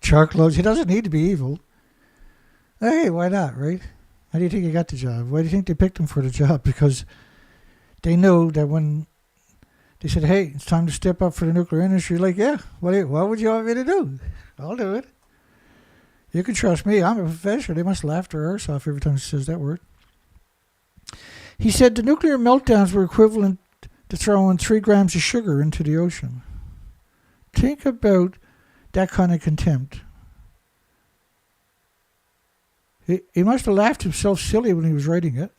Truckloads. He doesn't need to be evil. Hey, why not, right? How do you think he got the job? Why do you think they picked him for the job? Because they knew that when they said, hey, it's time to step up for the nuclear industry, like, yeah, what would you want me to do? I'll do it. You can trust me. I'm a professor. They must laugh their arse off every time he says that word. He said the nuclear meltdowns were equivalent to throwing 3 grams of sugar into the ocean. Think about that kind of contempt. He must have laughed himself silly when he was writing it.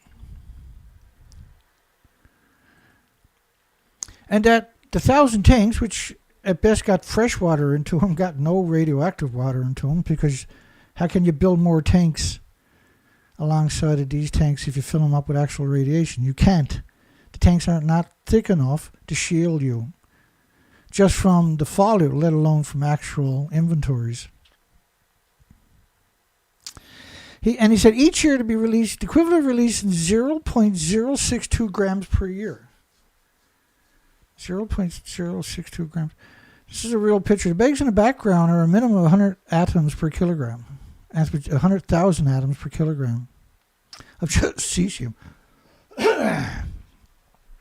And that the 1,000 tanks, which at best got fresh water into them, got no radioactive water into them, because how can you build more tanks alongside of these tanks if you fill them up with actual radiation? You can't. The tanks are not thick enough to shield you, just from the fallout, let alone from actual inventories. He said each year to be released, the equivalent of releasing 0.062 grams per year. 0.062 grams. This is a real picture. The bags in the background are a minimum of 100 atoms per kilogram. 100,000 atoms per kilogram of just cesium.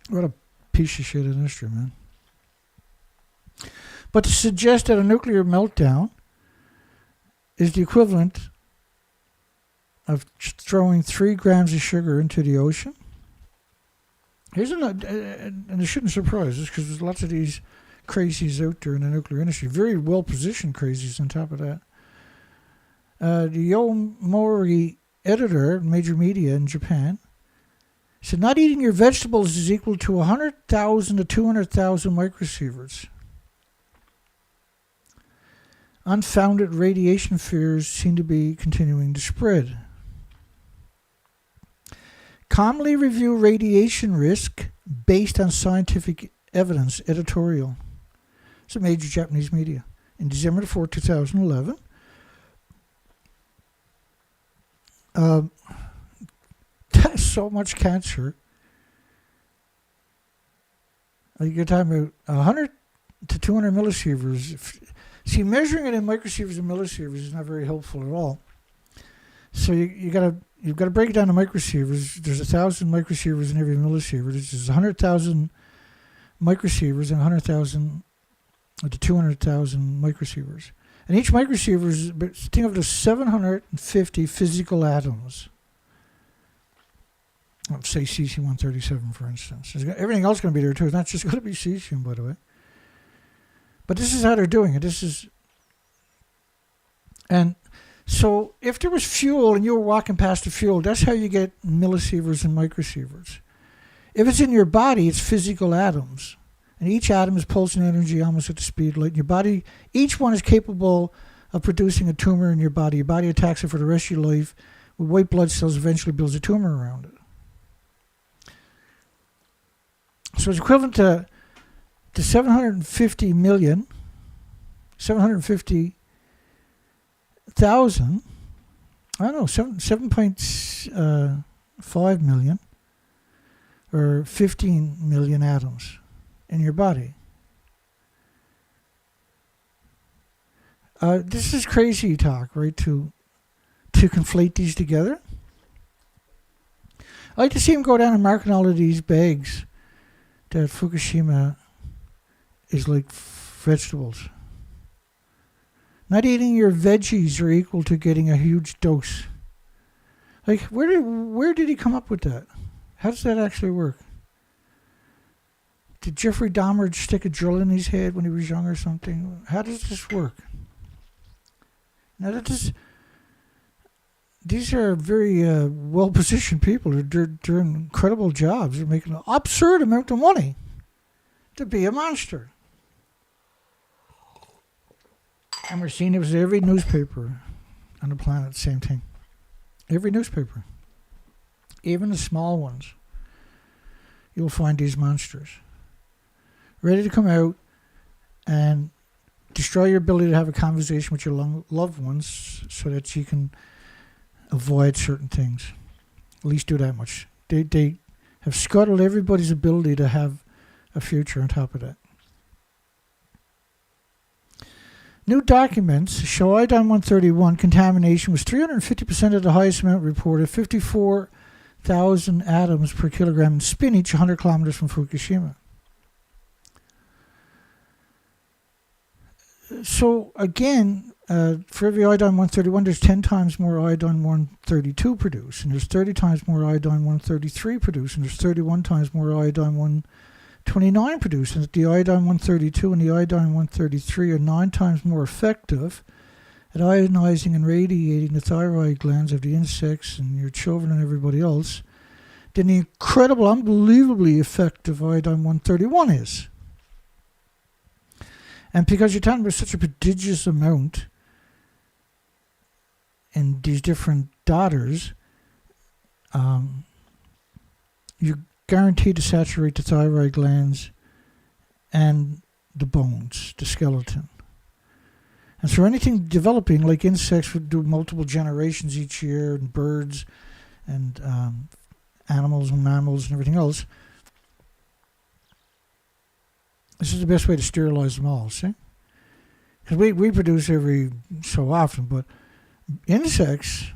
What a piece of shit industry, man. But to suggest that a nuclear meltdown is the equivalent of throwing 3 grams of sugar into the ocean. Here's and it shouldn't surprise us, because there's lots of these crazies out there in the nuclear industry. Very well positioned crazies on top of that. The Yomiuri editor, major media in Japan, said not eating your vegetables is equal to 100,000 to 200,000 microsieverts. Unfounded radiation fears seem to be continuing to spread. Calmly review radiation risk based on scientific evidence editorial. It's a major Japanese media. In December 4, 2011, that's so much cancer. You're talking about 100 to 200 millisieverts. See, measuring it in microsieverts and millisieverts is not very helpful at all. So you've got to break it down to microsieverts. There's 1,000 microsieverts in every millisievert. There's 100,000 microsieverts and 100,000 to 200,000 microsieverts. And each microsiever is, think of it as 750 physical atoms. Let's say cesium-137, for instance. Everything else is going to be there too. It's not just going to be cesium, by the way. But this is how they're doing it. And so if there was fuel and you were walking past the fuel, that's how you get millisieverts and microsieverts. If it's in your body, it's physical atoms. And each atom is pulsing energy almost at the speed of light. In your body, each one is capable of producing a tumor in your body. Your body attacks it for the rest of your life. With white blood cells, eventually builds a tumor around it. So it's equivalent to 750,000, I don't know, 7.5 million or 15 million atoms in your body. This is crazy talk, right? To conflate these together. I like to see him go down and marking all of these bags that Fukushima is like vegetables. Not eating your veggies are equal to getting a huge dose. Like, where did he come up with that? How does that actually work? Did Jeffrey Dahmer stick a drill in his head when he was young or something? How does this work? Now, these are very well-positioned people. They're doing incredible jobs. They're making an absurd amount of money to be a monster. And we're seeing it was every newspaper on the planet, same thing. Every newspaper. Even the small ones. You'll find these monsters. Ready to come out and destroy your ability to have a conversation with your loved ones so that you can avoid certain things. At least do that much. They have scuttled everybody's ability to have a future on top of that. New documents show iodine-131 contamination was 350% of the highest amount reported, 54,000 atoms per kilogram in spinach 100 kilometers from Fukushima. So again, for every iodine-131, there's 10 times more iodine-132 produced, and there's 30 times more iodine-133 produced, and there's 31 times more iodine-129 produced. And the iodine-132 and the iodine-133 are 9 times more effective at ionizing and radiating the thyroid glands of the insects and your children and everybody else than the incredible, unbelievably effective iodine-131 is. And because you're talking about such a prodigious amount in these different daughters, you're guaranteed to saturate the thyroid glands and the bones, the skeleton. And so anything developing, like insects would do multiple generations each year, and birds and animals and mammals and everything else, this is the best way to sterilize them all, see? Because we produce every so often, but insects,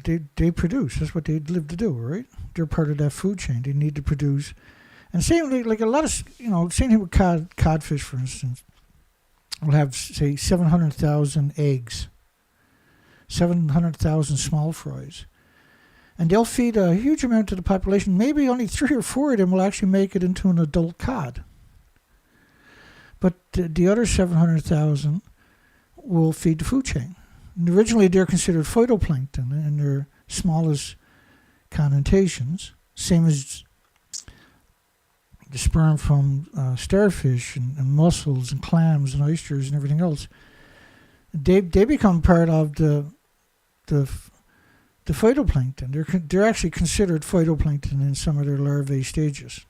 they produce. That's what they live to do, right? They're part of that food chain. They need to produce. And same, like a lot of, same thing with codfish, for instance. Will have, say, 700,000 eggs, 700,000 small fries. And they'll feed a huge amount to the population. Maybe only 3 or 4 of them will actually make it into an adult cod. But the other 700,000 will feed the food chain. And originally, they're considered phytoplankton in their smallest connotations, same as the sperm from starfish and mussels and clams and oysters and everything else. They become part of the phytoplankton. They're actually considered phytoplankton in some of their larvae stages,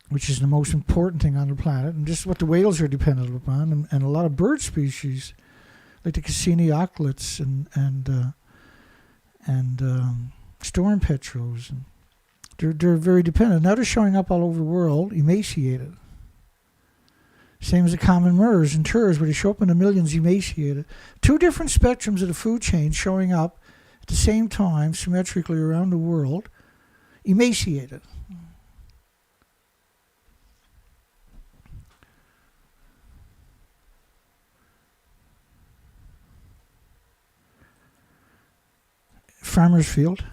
which is the most important thing on the planet, and this is what the whales are dependent upon, and a lot of bird species, like the Cassini auklets and storm petrels, and they're very dependent. Now they're showing up all over the world, emaciated. Same as the common murres and turs, where they show up in the millions emaciated. 2 different spectrums of the food chain showing up at the same time, symmetrically around the world, emaciated. Farmer's field.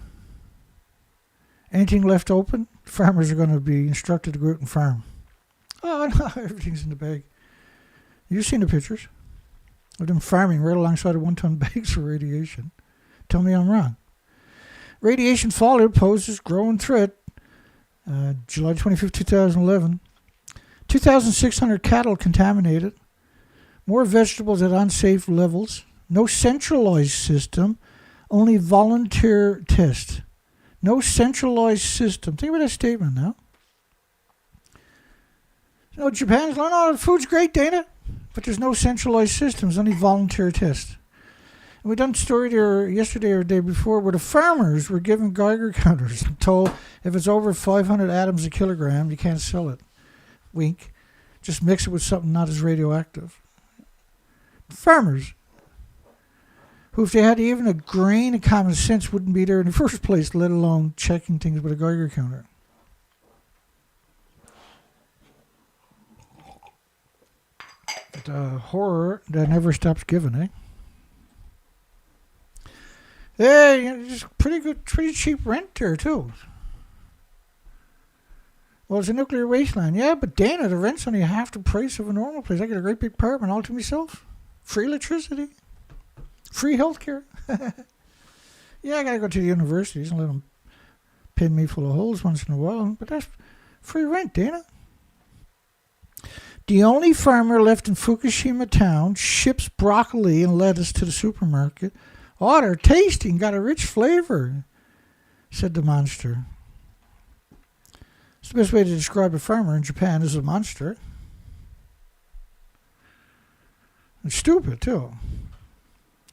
Anything left open, farmers are going to be instructed to go out and farm. Oh, no, everything's in the bag. You've seen the pictures of them farming right alongside of 1-ton bags for radiation. Tell me I'm wrong. Radiation fallout poses growing threat. July 25, 2011. 2,600 cattle contaminated. More vegetables at unsafe levels. No centralized system. Only volunteer test. No centralized system. Think about that statement now. Japan's like, oh, the food's great, Dana, but there's no centralized systems, only volunteer tests. And we done a story there yesterday or the day before where the farmers were given Geiger counters and told if it's over 500 atoms a kilogram, you can't sell it. Wink. Just mix it with something not as radioactive. Farmers, who if they had even a grain of common sense wouldn't be there in the first place, let alone checking things with a Geiger counter. Horror that never stops giving, eh? Hey, just pretty cheap rent there too. Well, it's a nuclear wasteland, yeah, but Dana, the rent's only half the price of a normal place. I get a great big apartment all to myself, free electricity, free healthcare. Yeah, I gotta go to the universities and let them pin me full of holes once in a while, but that's free rent, Dana. The only farmer left in Fukushima town ships broccoli and lettuce to the supermarket. Oh, they're tasty and got a rich flavor, said the monster. It's the best way to describe a farmer in Japan is a monster. It's stupid, too.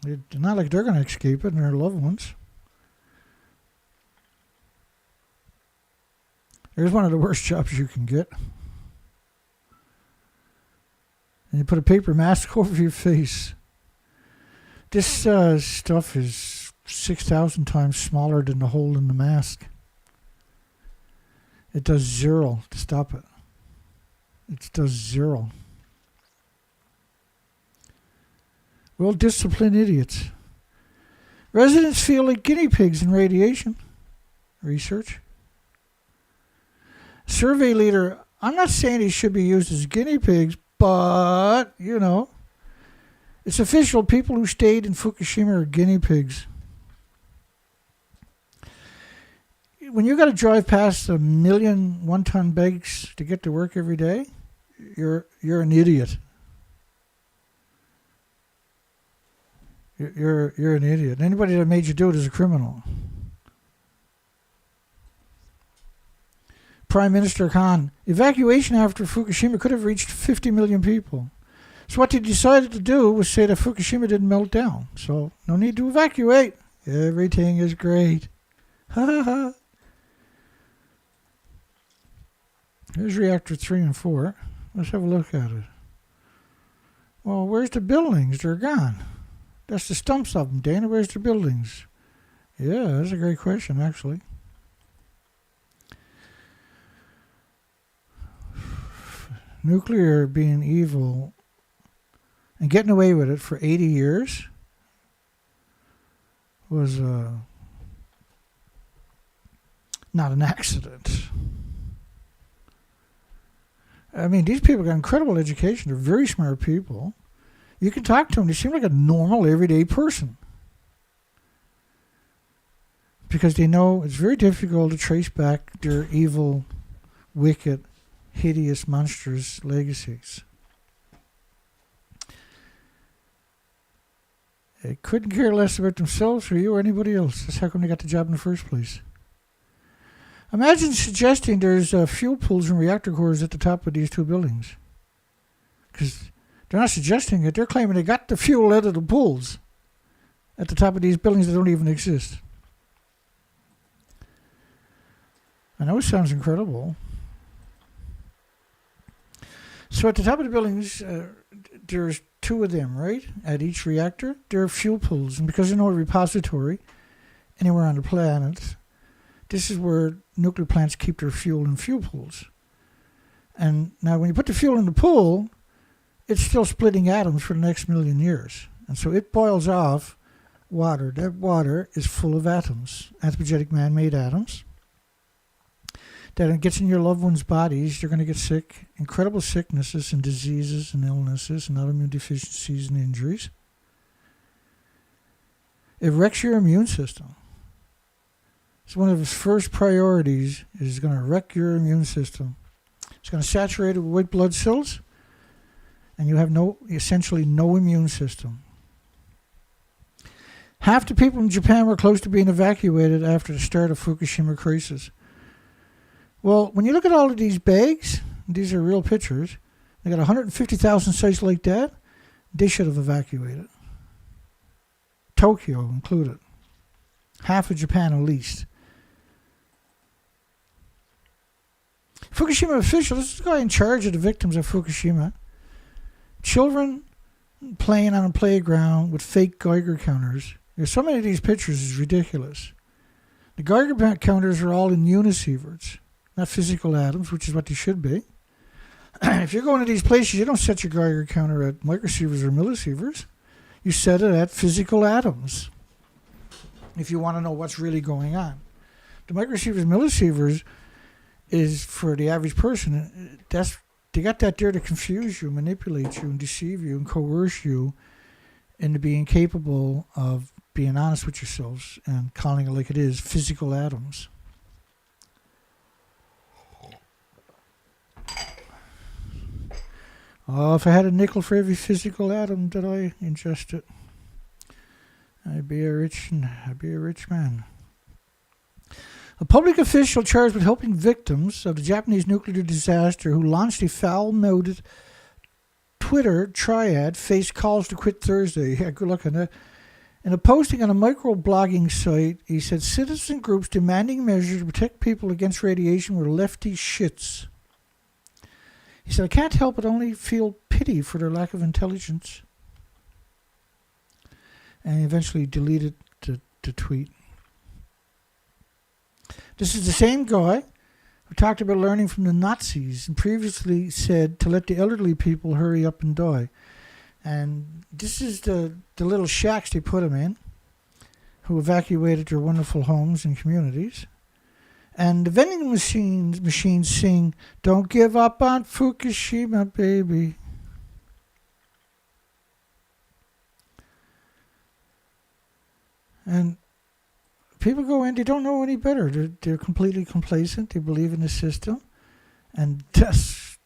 It's not like they're going to escape it and their loved ones. There's one of the worst jobs you can get. And you put a paper mask over your face. This stuff is 6,000 times smaller than the hole in the mask. It does zero to stop it. It does zero. Well-disciplined idiots. Residents feel like guinea pigs in radiation research. Survey leader, I'm not saying he should be used as guinea pigs, but, you know, it's official. People who stayed in Fukushima are guinea pigs. When you got to drive past 1 million one-ton bags to get to work every day, you're an idiot. You're an idiot. Anybody that made you do it is a criminal. Prime Minister Khan, evacuation after Fukushima could have reached 50 million people. So what they decided to do was say that Fukushima didn't melt down. So no need to evacuate. Everything is great. Ha ha ha. Here's reactor 3 and 4. Let's have a look at it. Well, where's the buildings? They're gone. That's the stumps of them, Dana. Where's the buildings? Yeah, that's a great question, actually. Nuclear being evil and getting away with it for 80 years was not an accident. I mean, these people got incredible education. They're very smart people. You can talk to them. They seem like a normal, everyday person. Because they know it's very difficult to trace back their evil, wicked, hideous, monstrous legacies. They couldn't care less about themselves or you or anybody else. That's how come they got the job in the first place. Imagine suggesting there's fuel pools and reactor cores at the top of these two buildings. Because they're not suggesting it. They're claiming they got the fuel out of the pools at the top of these buildings that don't even exist. I know it sounds incredible. So at the top of the buildings, there's two of them, right? At each reactor, there are fuel pools. And because there's no repository anywhere on the planet, this is where nuclear plants keep their fuel in fuel pools. And now when you put the fuel in the pool, it's still splitting atoms for the next million years. And so it boils off water. That water is full of atoms, anthropogenic man-made atoms. That it gets in your loved ones' bodies, you're going to get sick. Incredible sicknesses and diseases and illnesses and autoimmune deficiencies and injuries. It wrecks your immune system. It's one of its first priorities is going to wreck your immune system. It's going to saturate it with white blood cells, and you have essentially no immune system. Half the people in Japan were close to being evacuated after the start of Fukushima crisis. Well, when you look at all of these bags, these are real pictures, they got 150,000 sites like that, they should have evacuated. Tokyo included. Half of Japan at least. Fukushima official, this is the guy in charge of the victims of Fukushima. Children playing on a playground with fake Geiger counters. There's so many of these pictures is ridiculous. The Geiger counters are all in unisieverts, not physical atoms, which is what they should be. If you're going to these places, you don't set your Geiger counter at microsieverts or millisieverts. You set it at physical atoms if you want to know what's really going on. The microsieverts, millisievers is for the average person. They got that there to confuse you, manipulate you, and deceive you, and coerce you into being capable of being honest with yourselves and calling it like it is, physical atoms. Oh, if I had a nickel for every physical atom that I ingested, I'd be a rich man. A public official charged with helping victims of the Japanese nuclear disaster who launched a foul-mouthed Twitter triad faced calls to quit Thursday. Yeah, good luck on that. In a posting on a microblogging site, he said citizen groups demanding measures to protect people against radiation were lefty shits. He said, I can't help but only feel pity for their lack of intelligence. And he eventually deleted the tweet. This is the same guy who talked about learning from the Nazis and previously said to let the elderly people hurry up and die. And this is the little shacks they put them in, who evacuated their wonderful homes and communities. And the vending machines sing, "Don't give up on Fukushima, baby." And people go in, they don't know any better. They're completely complacent. They believe in the system. And that's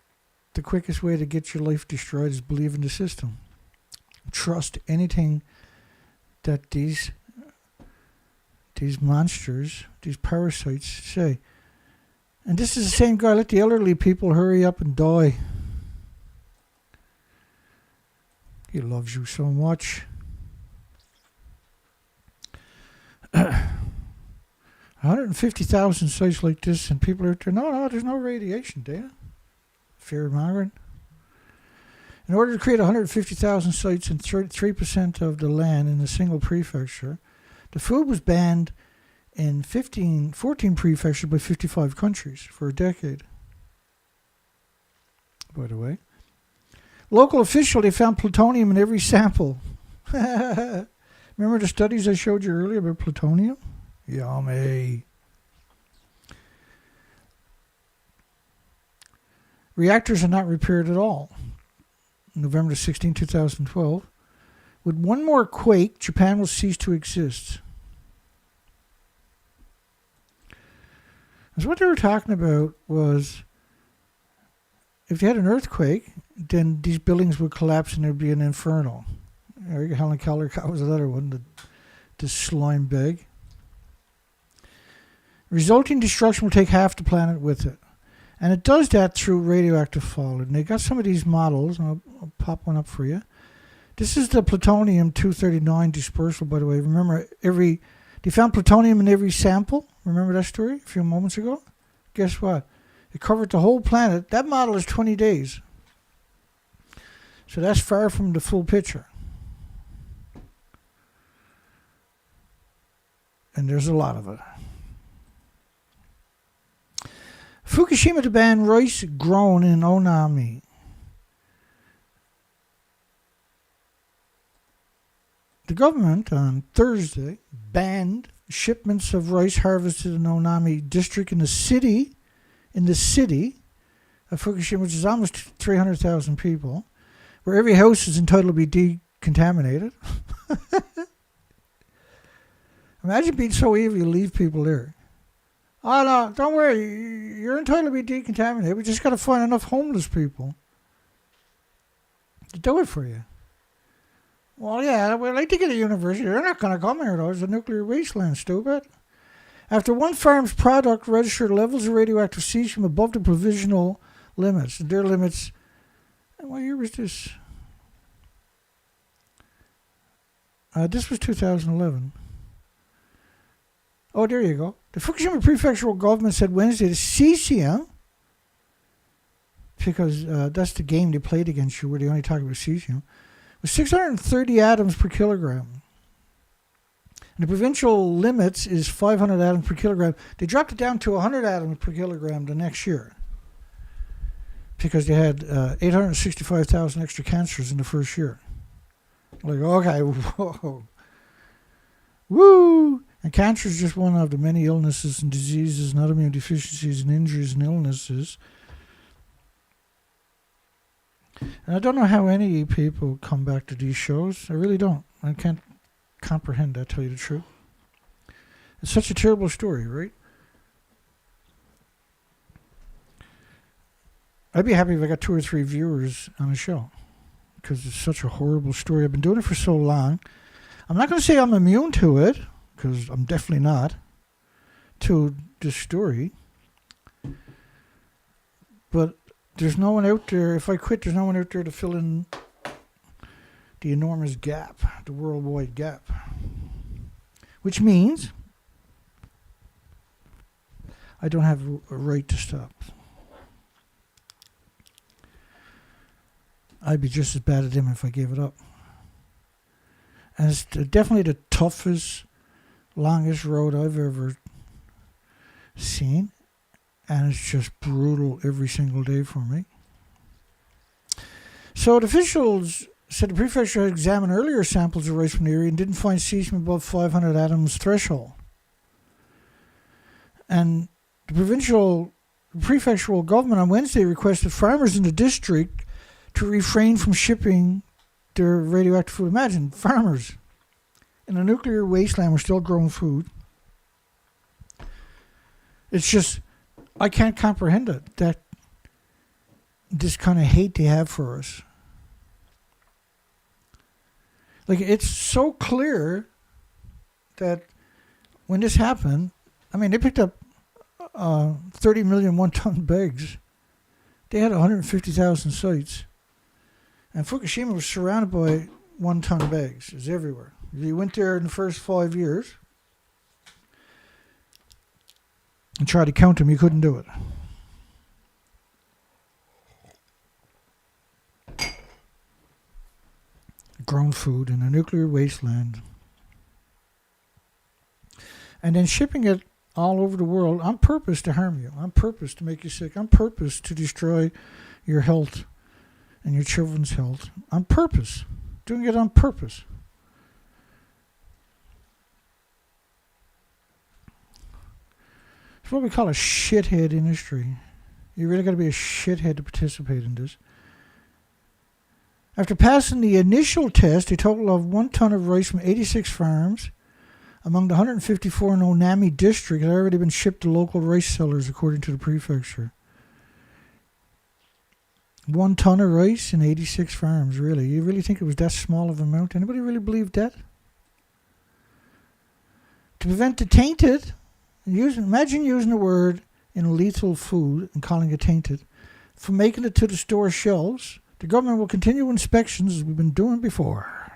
the quickest way to get your life destroyed, is believe in the system. Trust anything that these monsters, these parasites say. And this is the same guy, let the elderly people hurry up and die. He loves you so much. 150,000 sites like this, and people are there, no, there's no radiation, Dana. Fear-mongering. In order to create 150,000 sites and 3% of the land in a single prefecture, the food was banned in 14 prefectures by 55 countries for a decade. By the way. Local official, they found plutonium in every sample. Remember the studies I showed you earlier about plutonium? Yummy. Reactors are not repaired at all. November 16, 2012. With one more quake, Japan will cease to exist. So what they were talking about was, if you had an earthquake, then these buildings would collapse and there would be an inferno. Helen Keller was another one, the slime bag. Resulting destruction will take half the planet with it. And it does that through radioactive fallout. And they got some of these models, and I'll pop one up for you. This is the Plutonium-239 dispersal, by the way. Remember, they found plutonium in every sample. Remember that story a few moments ago? Guess what? It covered the whole planet. That model is 20 days. So that's far from the full picture. And there's a lot of it. Fukushima to ban rice grown in Onami. The government on Thursday banned shipments of rice harvested in Onami district in the city of Fukushima, which is almost 300,000 people, where every house is entitled to be decontaminated. Imagine being so evil you leave people there. Oh, no, don't worry. You're entitled to be decontaminated. We just got to find enough homeless people to do it for you. Well, yeah, we'd like to get a university. They're not going to come here, though. It's a nuclear wasteland, stupid. After one farm's product registered levels of radioactive cesium above the provisional limits. Their limits, what year was this? This was 2011. Oh, there you go. The Fukushima prefectural government said Wednesday the cesium, because that's the game they played against you where they only talk about cesium, was 630 atoms per kilogram. And the provincial limits is 500 atoms per kilogram. They dropped it down to 100 atoms per kilogram the next year because they had 865,000 extra cancers in the first year. Like, okay, whoa. Woo! And cancer is just one of the many illnesses and diseases and autoimmune deficiencies and injuries and illnesses. And I don't know how any people come back to these shows. I really don't. I can't comprehend that, tell you the truth. It's such a terrible story, right? I'd be happy if I got 2 or 3 viewers on a show because it's such a horrible story. I've been doing it for so long. I'm not going to say I'm immune to it, because I'm definitely not, to this story. But there's no one out there, if I quit, there's no one out there to fill in the enormous gap, the worldwide gap. which means I don't have a right to stop. I'd be just as bad at him if I gave it up. And it's definitely the toughest, longest road I've ever seen. And it's just brutal every single day for me. So the officials said the prefecture had examined earlier samples of rice from the area and didn't find cesium above 500 atoms threshold. And the prefectural government on Wednesday requested farmers in the district to refrain from shipping their radioactive food. Imagine, farmers in a nuclear wasteland were still growing food. It's just, I can't comprehend it, that this kind of hate they have for us. Like, it's so clear that when this happened, I mean, they picked up 30 million one-ton bags. They had 150,000 sites. And Fukushima was surrounded by one-ton bags. It was everywhere. If you went there in the first 5 years and tried to count them, you couldn't do it. Grown food in a nuclear wasteland. And then shipping it all over the world on purpose to harm you, on purpose to make you sick, on purpose to destroy your health and your children's health, on purpose, doing it on purpose. It's what we call a shithead industry. You really got to be a shithead to participate in this. After passing the initial test, a total of 1 ton of rice from 86 farms among the 154 in Onami district had already been shipped to local rice sellers, according to the prefecture. 1 ton of rice in 86 farms, really? You really think it was that small of an amount? Anybody really believe that? To prevent the tainted, imagine using the word in a lethal food and calling it tainted, from making it to the store shelves, the government will continue inspections as we've been doing before.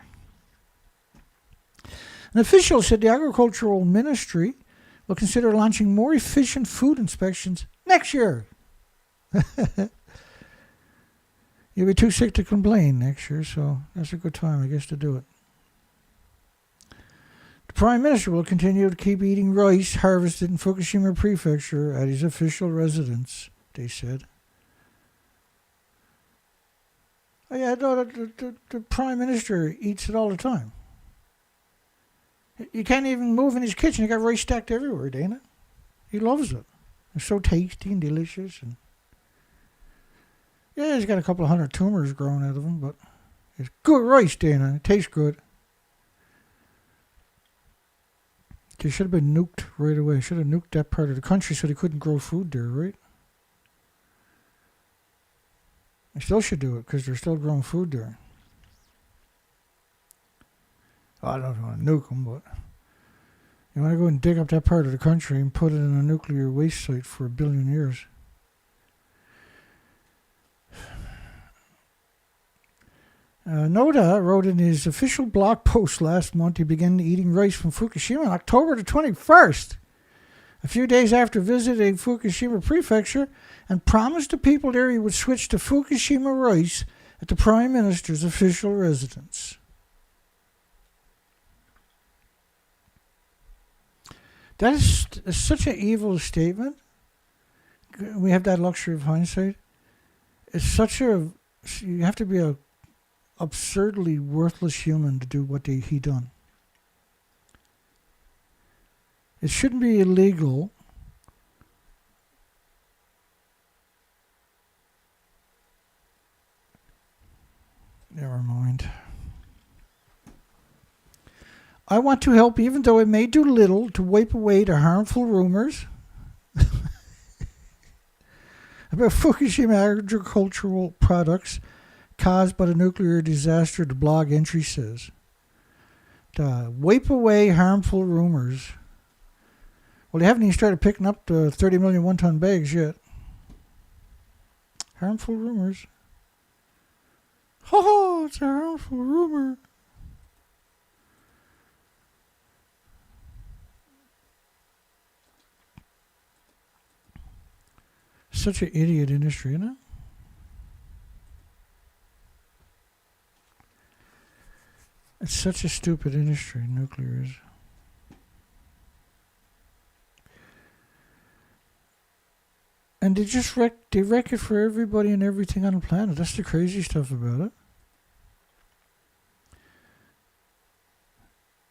An official said the Agricultural Ministry will consider launching more efficient food inspections next year. You'll be too sick to complain next year, so that's a good time, I guess, to do it. The Prime Minister will continue to keep eating rice harvested in Fukushima Prefecture at his official residence, they said. Oh, yeah, no, the Prime Minister eats it all the time. You can't even move in his kitchen. He got rice stacked everywhere, Dana. He loves it. It's so tasty and delicious. And yeah, he's got a couple of 100 tumors growing out of him, but it's good rice, Dana. It tastes good. They should have been nuked right away. Should have nuked that part of the country so they couldn't grow food there, right? They still should do it because they're still growing food there. I don't want to nuke them, but you want to go and dig up that part of the country and put it in a nuclear waste site for 1 billion years. Noda wrote in his official blog post last month he began eating rice from Fukushima on October the 21st, a few days after visiting Fukushima Prefecture, and promised the people there he would switch to Fukushima rice at the Prime Minister's official residence. That is such an evil statement. We have that luxury of hindsight. It's such a... You have to be a absurdly worthless human to do what he done. It shouldn't be illegal. Never mind. I want to help, even though it may do little, to wipe away the harmful rumors about Fukushima agricultural products caused by the nuclear disaster, the blog entry says. To wipe away harmful rumors. Well, they haven't even started picking up the 30 million one-ton bags yet. Harmful rumors. Oh, it's a harmful rumor. such an idiot industry, isn't it? It's such a stupid industry, nuclear is. And they just wreck it for everybody and everything on the planet. That's the crazy stuff about it.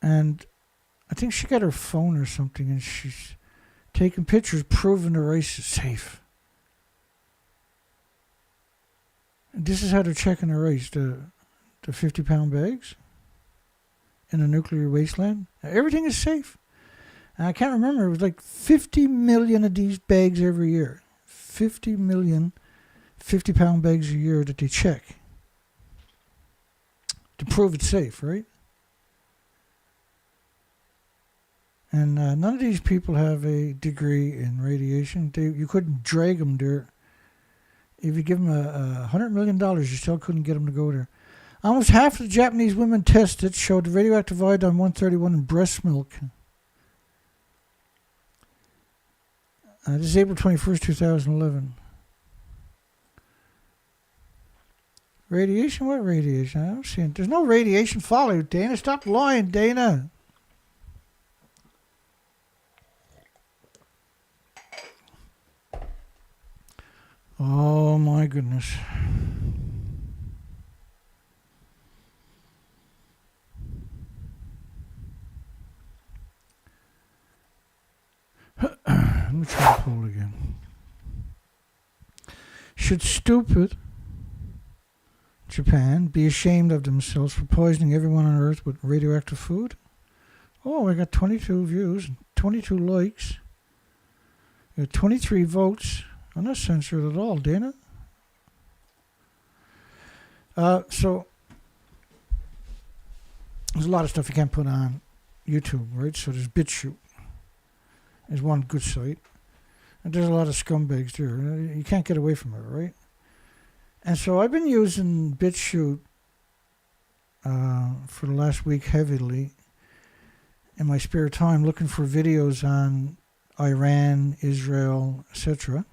And I think she got her phone or something and she's taking pictures proving the rice is safe. And this is how they're checking the rice, the 50-pound bags in a nuclear wasteland. Everything is safe. And I can't remember, it was like 50 million of these bags every year. 50 million 50-pound bags a year that they check to prove it's safe, right? And none of these people have a degree in radiation. You couldn't drag them there. If you give them $100 million, you still couldn't get them to go there. Almost half of the Japanese women tested showed radioactive iodine-131 in breast milk. This is April 21st, 2011. Radiation? What radiation? I'm seeing there's no radiation fallout, Dana. Stop lying, Dana. Oh my goodness. Let me try the poll again. Should stupid Japan be ashamed of themselves for poisoning everyone on Earth with radioactive food? Oh, I got 22 views, 22 likes. I got 23 votes. I'm not censored at all, Dana. So, there's a lot of stuff you can't put on YouTube, right? So there's BitChute. There's one good site. And there's a lot of scumbags there. You can't get away from it, right? And so I've been using BitChute for the last week heavily in my spare time, looking for videos on Iran, Israel, etc.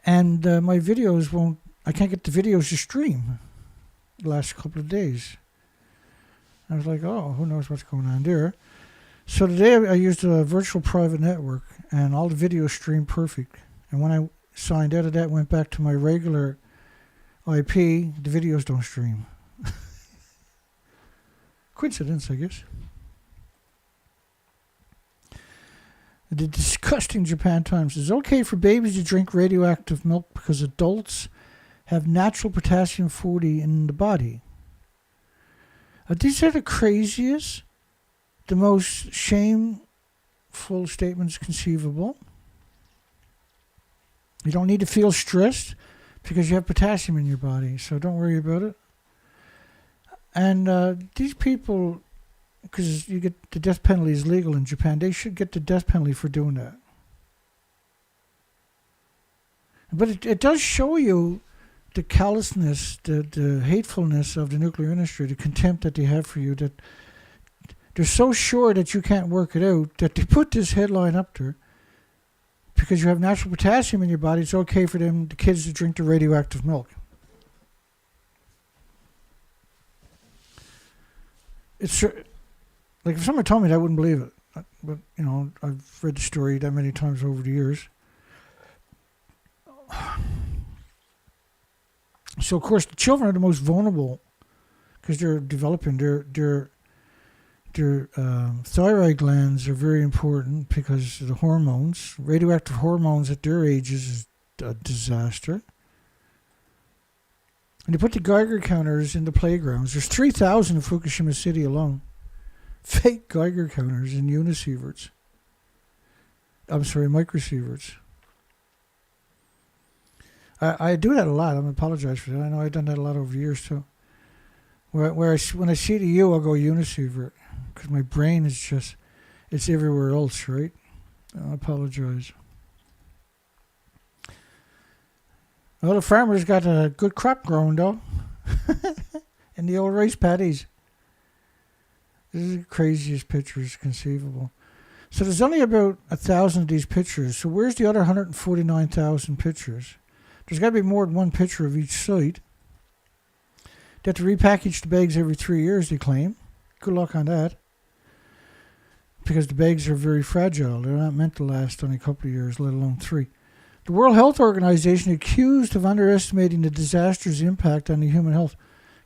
And my videos I can't get the videos to stream the last couple of days. I was like, oh, who knows what's going on there. So today I used a virtual private network and all the videos streamed perfect. And when I signed out of that, went back to my regular IP, the videos don't stream. Coincidence, I guess. The disgusting Japan Times. It's okay for babies to drink radioactive milk because adults have natural potassium-40 in the body. These are the craziest, the most shameful statements conceivable. You don't need to feel stressed because you have potassium in your body, so don't worry about it. And these people, because you get the death penalty is legal in Japan, they should get the death penalty for doing that. But it does show you the callousness, the hatefulness of the nuclear industry, the contempt that they have for you, that they're so sure that you can't work it out that they put this headline up there. Because you have natural potassium in your body, it's okay for the kids to drink the radioactive milk. It's like if someone told me that, I wouldn't believe it. But, you know, I've read the story that many times over the years. So, of course, the children are the most vulnerable because they're developing. Their thyroid glands are very important because of the hormones. Radioactive hormones at their ages is a disaster. And they put the Geiger counters in the playgrounds. There's 3,000 in Fukushima City alone. Fake Geiger counters in unisieverts. Microsieverts. I do that a lot. I apologize for that. I know I've done that a lot over the years too. When I see the U, I'll go unisievert. Because my brain is just, it's everywhere else, right? I apologize. Well, the farmers got a good crop growing, though. In the old rice paddies. This is the craziest pictures conceivable. So there's only about 1,000 of these pictures. So where's the other 149,000 pictures? There's got to be more than one picture of each site. They have to repackage the bags every 3 years, they claim. Good luck on that. Because the bags are very fragile. They're not meant to last only a couple of years, let alone 3. The World Health Organization accused of underestimating the disaster's impact on the human health.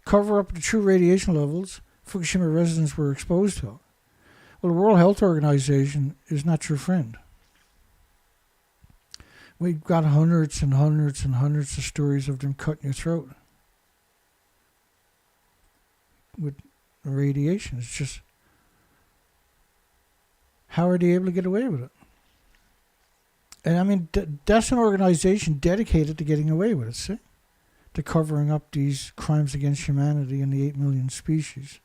Cover up the true radiation levels Fukushima residents were exposed to. Well, the World Health Organization is not your friend. We've got hundreds and hundreds and hundreds of stories of them cutting your throat with radiation. It's just, how are they able to get away with it? And I mean, that's an organization dedicated to getting away with it, see? To covering up these crimes against humanity and the 8 million species.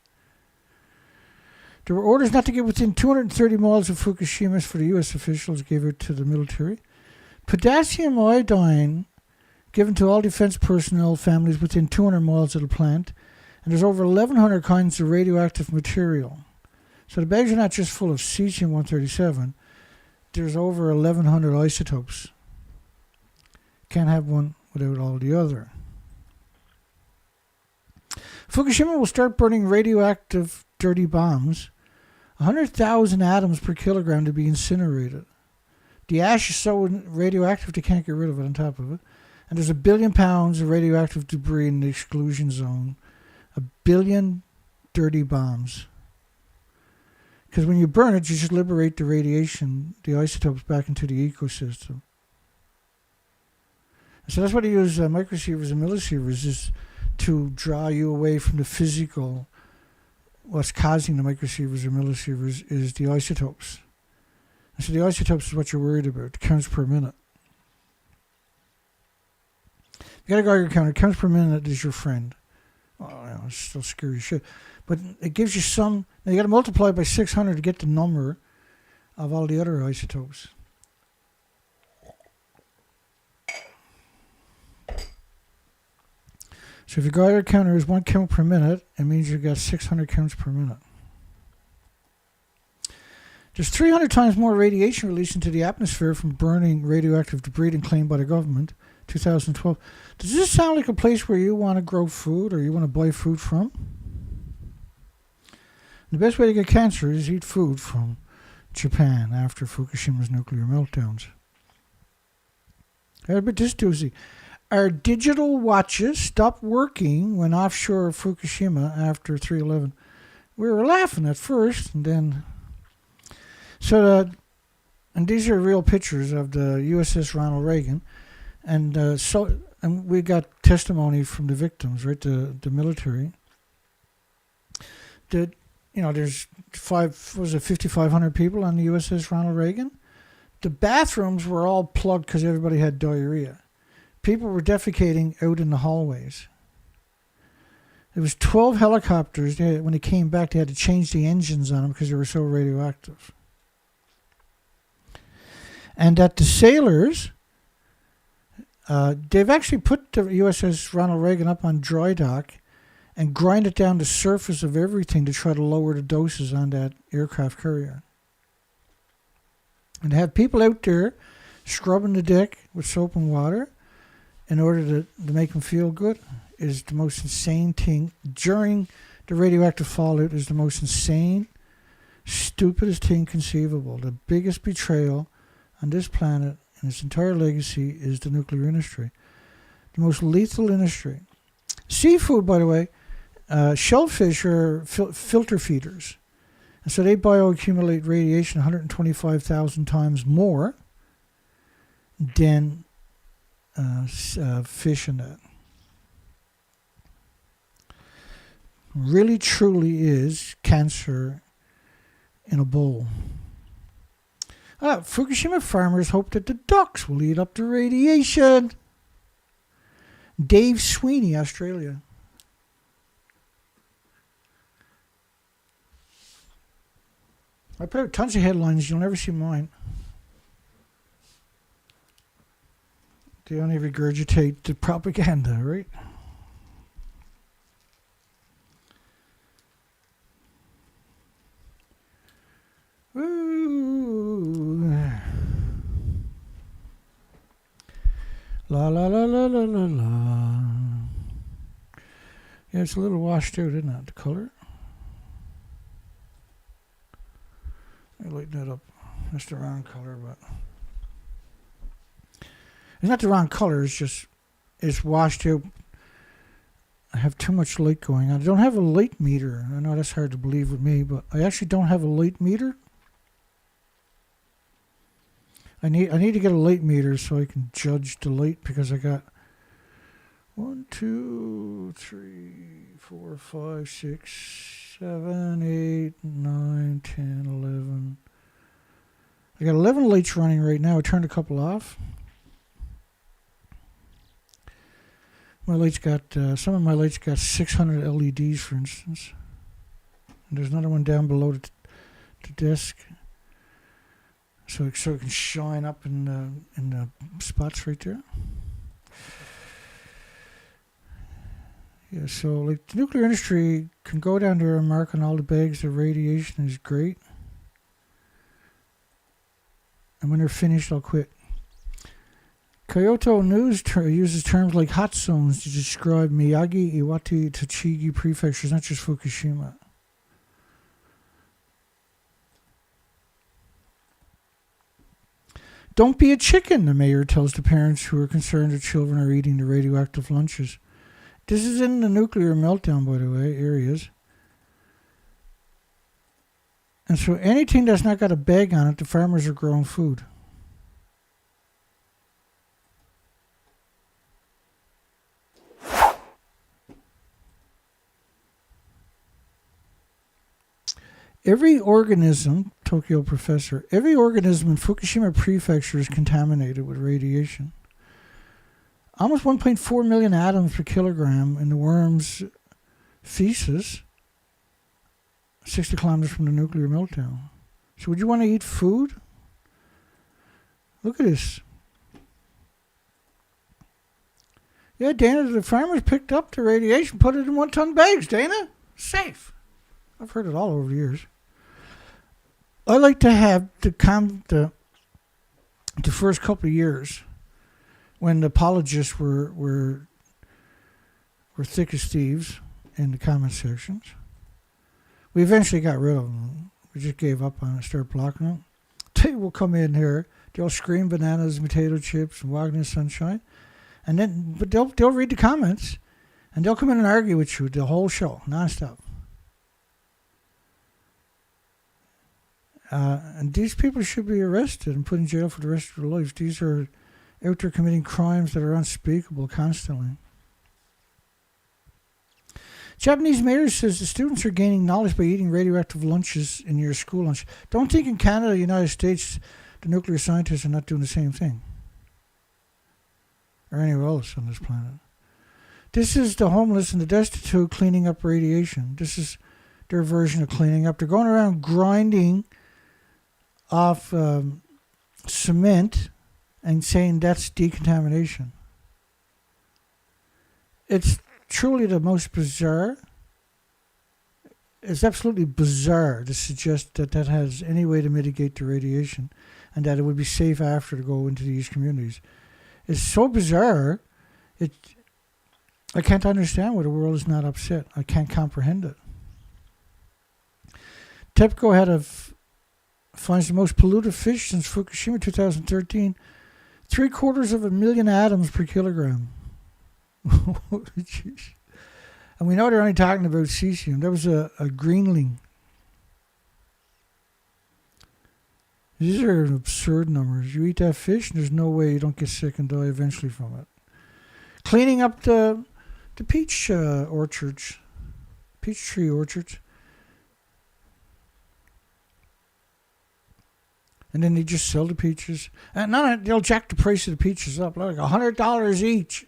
There were orders not to get within 230 miles of Fukushima for the U.S. officials gave it to the military. Potassium iodine given to all defense personnel families within 200 miles of the plant. And there's over 1,100 kinds of radioactive material. So the bags are not just full of cesium-137. There's over 1,100 isotopes. Can't have one without all the other. Fukushima will start burning radioactive dirty bombs. 100,000 atoms per kilogram to be incinerated. The ash is so radioactive they can't get rid of it on top of it. And there's 1 billion pounds of radioactive debris in the exclusion zone. 1 billion dirty bombs. Because when you burn it, you just liberate the radiation, the isotopes, back into the ecosystem. So that's what they use microsievers and millisievers, is to draw you away from the physical. What's causing the microsievers or millisievers is the isotopes. And so the isotopes is what you're worried about, the counts per minute. You got a Geiger counter, counts per minute is your friend. Oh, yeah, it's still scary shit. But it gives you some. Now you got to multiply by 600 to get the number of all the other isotopes. So if your Geiger counter is 1 count per minute, it means you've got 600 counts per minute. There's 300 times more radiation released into the atmosphere from burning radioactive debris than claimed by the government. 2012. Does this sound like a place where you want to grow food or you want to buy food from? The best way to get cancer is eat food from Japan after Fukushima's nuclear meltdowns. But this doozy. Our digital watches stopped working when offshore Fukushima after 3/11. We were laughing at first, and then... and these are real pictures of the USS Ronald Reagan. And we got testimony from the victims, right, the military. There's 5,500 people on the USS Ronald Reagan. The bathrooms were all plugged because everybody had diarrhea. People were defecating out in the hallways. There was 12 helicopters. When they came back, they had to change the engines on them because they were so radioactive. And that the sailors, they've actually put the USS Ronald Reagan up on dry dock and grind it down the surface of everything to try to lower the doses on that aircraft carrier. And to have people out there scrubbing the deck with soap and water in order to make them feel good is the most insane thing. During the radioactive fallout is the most insane, stupidest thing conceivable. The biggest betrayal on this planet and its entire legacy is the nuclear industry. The most lethal industry. Seafood, by the way, shellfish are filter feeders. And so they bioaccumulate radiation 125,000 times more than fish in that. Really, truly is cancer in a bowl. Fukushima farmers hope that the ducks will eat up the radiation. Dave Sweeney, Australia. I put out tons of headlines. You'll never see mine. They only regurgitate the propaganda, right? Ooh. La la la la la la la. Yeah, it's a little washed out, isn't it, the color? I lighten that up. That's the wrong color, but it's not the wrong color. It's just it's washed out. I have too much light going on. I don't have a light meter. I know that's hard to believe with me, but I actually don't have a light meter. I need to get a light meter so I can judge the light, because I got 1, 2, 3, 4, 5, 6, 7, 8, 9, 10, 11. I got 11 lights running right now. I turned a couple off. My lights got some of my lights got 600 LEDs, for instance. And there's another one down below the desk, so it can shine up in the spots right there. Yeah, so like the nuclear industry can go down there and mark on all the bags that radiation is great, and when they're finished, I'll quit. Kyoto News uses terms like hot zones to describe Miyagi, Iwate, Tochigi prefectures, not just Fukushima. Don't be a chicken, the mayor tells the parents who are concerned their children are eating the radioactive lunches. This is in the nuclear meltdown, by the way, areas. And so anything that's not got a bag on it, the farmers are growing food. Every organism, Tokyo professor, every organism in Fukushima prefecture is contaminated with radiation. Almost 1.4 million atoms per kilogram in the worm's feces, 60 kilometers from the nuclear meltdown. So would you want to eat food? Look at this. Yeah, Dana, the farmers picked up the radiation, put it in 1-ton bags, Dana. Safe. I've heard it all over the years. I like to have the first couple of years when the apologists were thick as thieves in the comment sections. We eventually got rid of them. We just gave up on it, started blocking them. They will come in here, they'll scream bananas, potato chips, and Wagner sunshine, and then but they'll read the comments, and they'll come in and argue with you the whole show, nonstop. And these people should be arrested and put in jail for the rest of their lives. These are out there committing crimes that are unspeakable constantly. Japanese mayor says the students are gaining knowledge by eating radioactive lunches in your school lunch. Don't think in Canada, the United States, the nuclear scientists are not doing the same thing. Or anywhere else on this planet. This is the homeless and the destitute cleaning up radiation. This is their version of cleaning up. They're going around grinding off cement and saying that's decontamination. It's truly the most bizarre. It's absolutely bizarre to suggest that that has any way to mitigate the radiation and that it would be safe after to go into these communities. It's so bizarre, I can't understand why the world is not upset. I can't comprehend it. TEPCO finds the most polluted fish since Fukushima 2013. 750,000 atoms per kilogram. Jeez. And we know they're only talking about cesium. That was a greenling. These are absurd numbers. You eat that fish, and there's no way you don't get sick and die eventually from it. Cleaning up the peach orchards, peach tree orchards. And then they just sell the peaches. And they'll jack the price of the peaches up, like $100 each.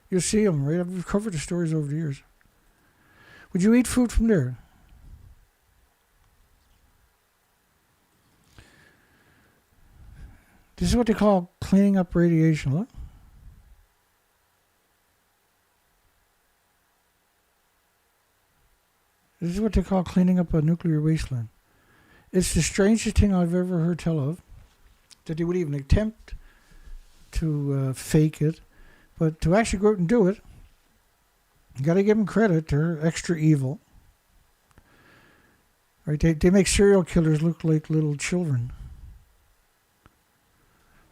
You'll see them, right? I've covered the stories over the years. Would you eat food from there? This is what they call cleaning up radiation. Look. This is what they call cleaning up a nuclear wasteland. It's the strangest thing I've ever heard tell of, that they would even attempt fake it, but to actually go out and do it, you got to give them credit. They're extra evil. Right? They make serial killers look like little children.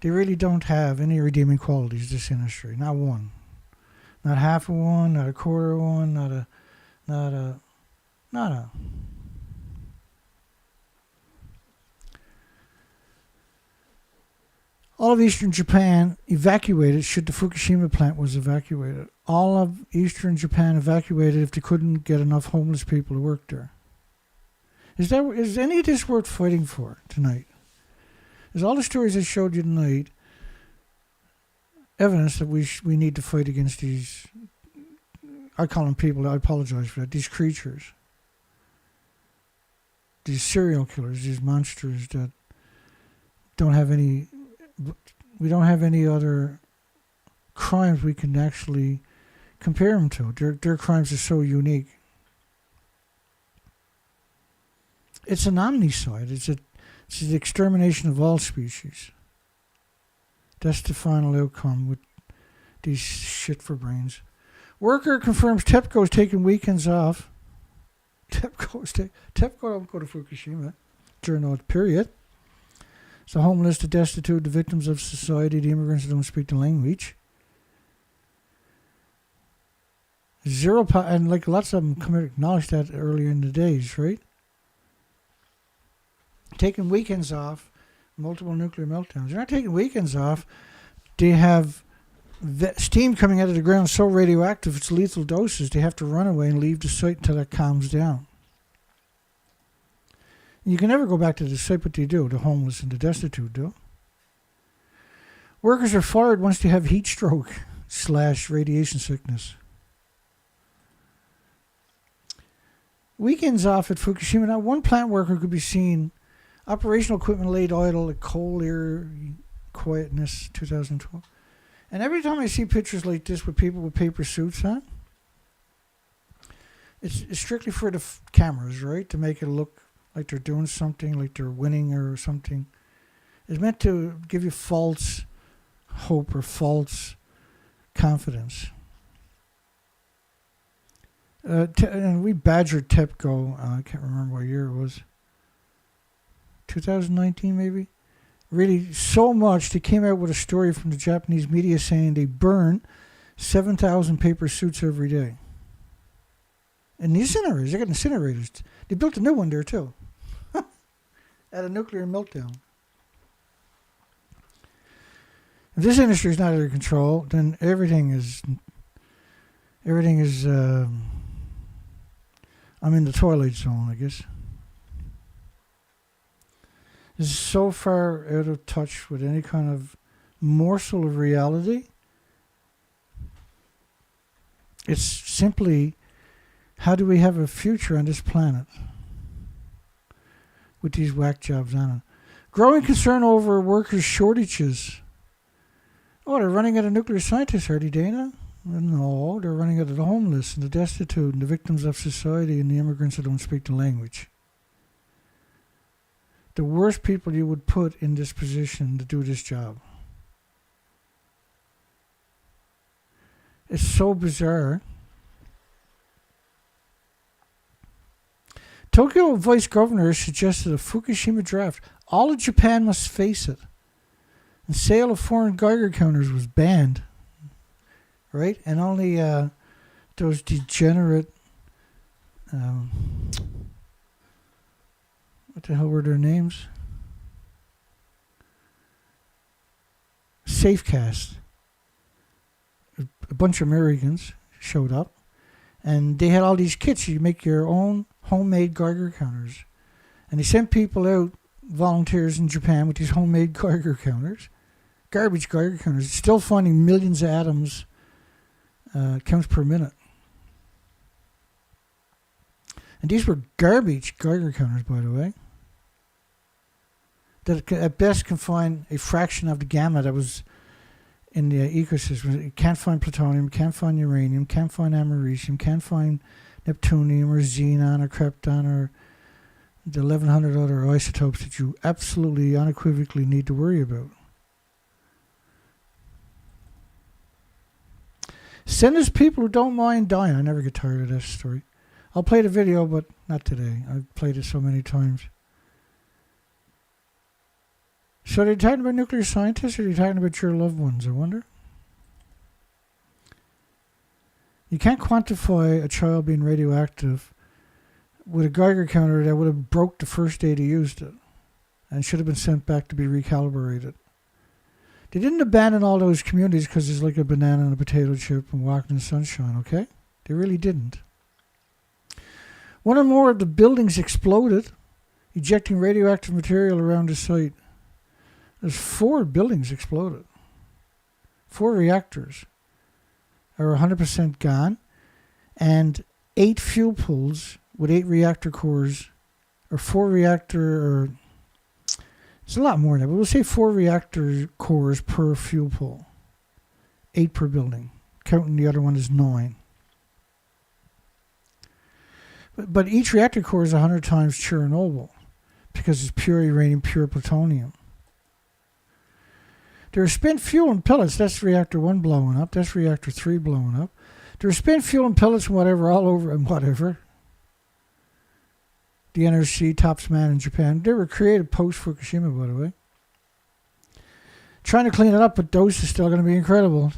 They really don't have any redeeming qualities, this industry. Not one. Not half of one, not a quarter of one, not a. All of eastern Japan evacuated should the Fukushima plant was evacuated. All of eastern Japan evacuated if they couldn't get enough homeless people to work there. Is any of this worth fighting for tonight? Is all the stories I showed you tonight evidence that we need to fight against these, I call them people, I apologize for that, these creatures, these serial killers, these monsters that we don't have any other crimes we can actually compare them to. Their crimes are so unique. It's an omnicide. It's the extermination of all species. That's the final outcome with these shit for brains. Worker confirms TEPCO is taking weekends off. TEPCO don't go to Fukushima during that period. It's the homeless, the destitute, the victims of society, the immigrants that don't speak the language. And like lots of them come and acknowledge that earlier in the days, right? Taking weekends off, multiple nuclear meltdowns. They're not taking weekends off. They have steam coming out of the ground so radioactive it's lethal doses. They have to run away and leave the site until it calms down. You can never go back to the site, but they do. The homeless and the destitute do. Workers are fired once they have heat stroke / radiation sickness. Weekends off at Fukushima. Now, one plant worker could be seen. Operational equipment laid idle at cold air quietness 2012. And every time I see pictures like this with people with paper suits on, it's strictly for the cameras, right? To make it look like they're doing something, like they're winning or something. It's meant to give you false hope or false confidence. And we badgered TEPCO, I can't remember what year it was, 2019 maybe? Really so much, they came out with a story from the Japanese media saying they burn 7,000 paper suits every day. And the incinerators, they got incinerators. They built a new one there too. At a nuclear meltdown. If this industry is not under control, then everything is I'm in the twilight zone, I guess. This is so far out of touch with any kind of morsel of reality. It's simply, how do we have a future on this planet with these whack jobs on it? Growing concern over workers' shortages. Oh, they're running out of nuclear scientists, are they, Dana? No, they're running out of the homeless and the destitute and the victims of society and the immigrants that don't speak the language. The worst people you would put in this position to do this job. It's so bizarre. Tokyo vice governor suggested a Fukushima draft. All of Japan must face it. And sale of foreign Geiger counters was banned. Right? And only those degenerate, what the hell were their names? Safecast. A bunch of Americans showed up. And they had all these kits. You make your own homemade Geiger counters. And they sent people out, volunteers in Japan, with these homemade Geiger counters. Garbage Geiger counters. Still finding millions of atoms counts per minute. And these were garbage Geiger counters, by the way, that at best can find a fraction of the gamma that was in the ecosystem. It can't find plutonium, can't find uranium, can't find americium, can't find neptunium or xenon or krypton or the 1,100 other isotopes that you absolutely unequivocally need to worry about. Send us people who don't mind dying. I never get tired of that story. I'll play the video, but not today. I've played it so many times. So they're talking about nuclear scientists, or are they talking about your loved ones, I wonder? You can't quantify a child being radioactive with a Geiger counter that would have broke the first day they used it and should have been sent back to be recalibrated. They didn't abandon all those communities because there's like a banana and a potato chip and walking in the sunshine, okay? They really didn't. One or more of the buildings exploded, ejecting radioactive material around the site. There's 4 buildings exploded. 4 reactors are 100% gone, and 8 fuel pools with 8 reactor cores, or 4 reactor, or it's a lot more than that, but we'll say 4 reactor cores per fuel pool. 8 per building. Counting the other one is 9. But each reactor core is 100 times Chernobyl because it's pure uranium, pure plutonium. There are spent fuel and pellets. That's reactor 1 blowing up. That's reactor 3 blowing up. There are spent fuel and pellets and whatever all over and whatever. The NRC, tops man in Japan. They were created post-Fukushima, by the way. Trying to clean it up, but dose is still going to be incredible.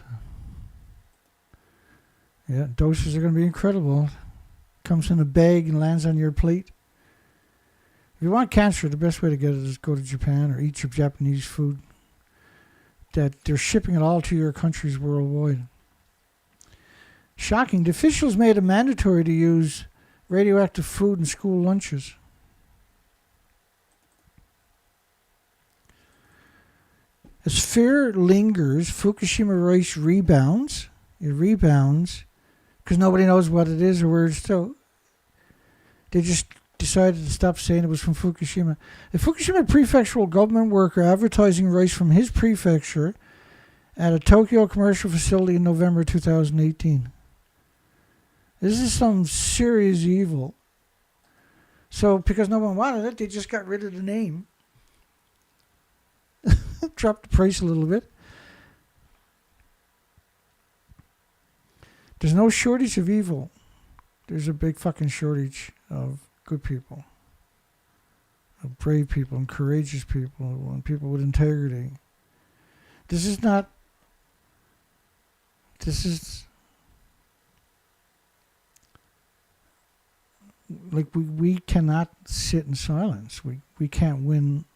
Yeah, doses are going to be incredible. Comes in a bag and lands on your plate. If you want cancer, the best way to get it is go to Japan or eat your Japanese food. That they're shipping it all to your countries worldwide. Shocking. The officials made it mandatory to use radioactive food in school lunches. As fear lingers, Fukushima rice rebounds. It rebounds because nobody knows what it is or where it's still. They just decided to stop saying it was from Fukushima. A Fukushima prefectural government worker advertising rice from his prefecture at a Tokyo commercial facility in November 2018. This is some serious evil. So, because no one wanted it, they just got rid of the name. Dropped the price a little bit. There's no shortage of evil. There's a big fucking shortage of good people, of brave people and courageous people and people with integrity. This is like we cannot sit in silence. We can't win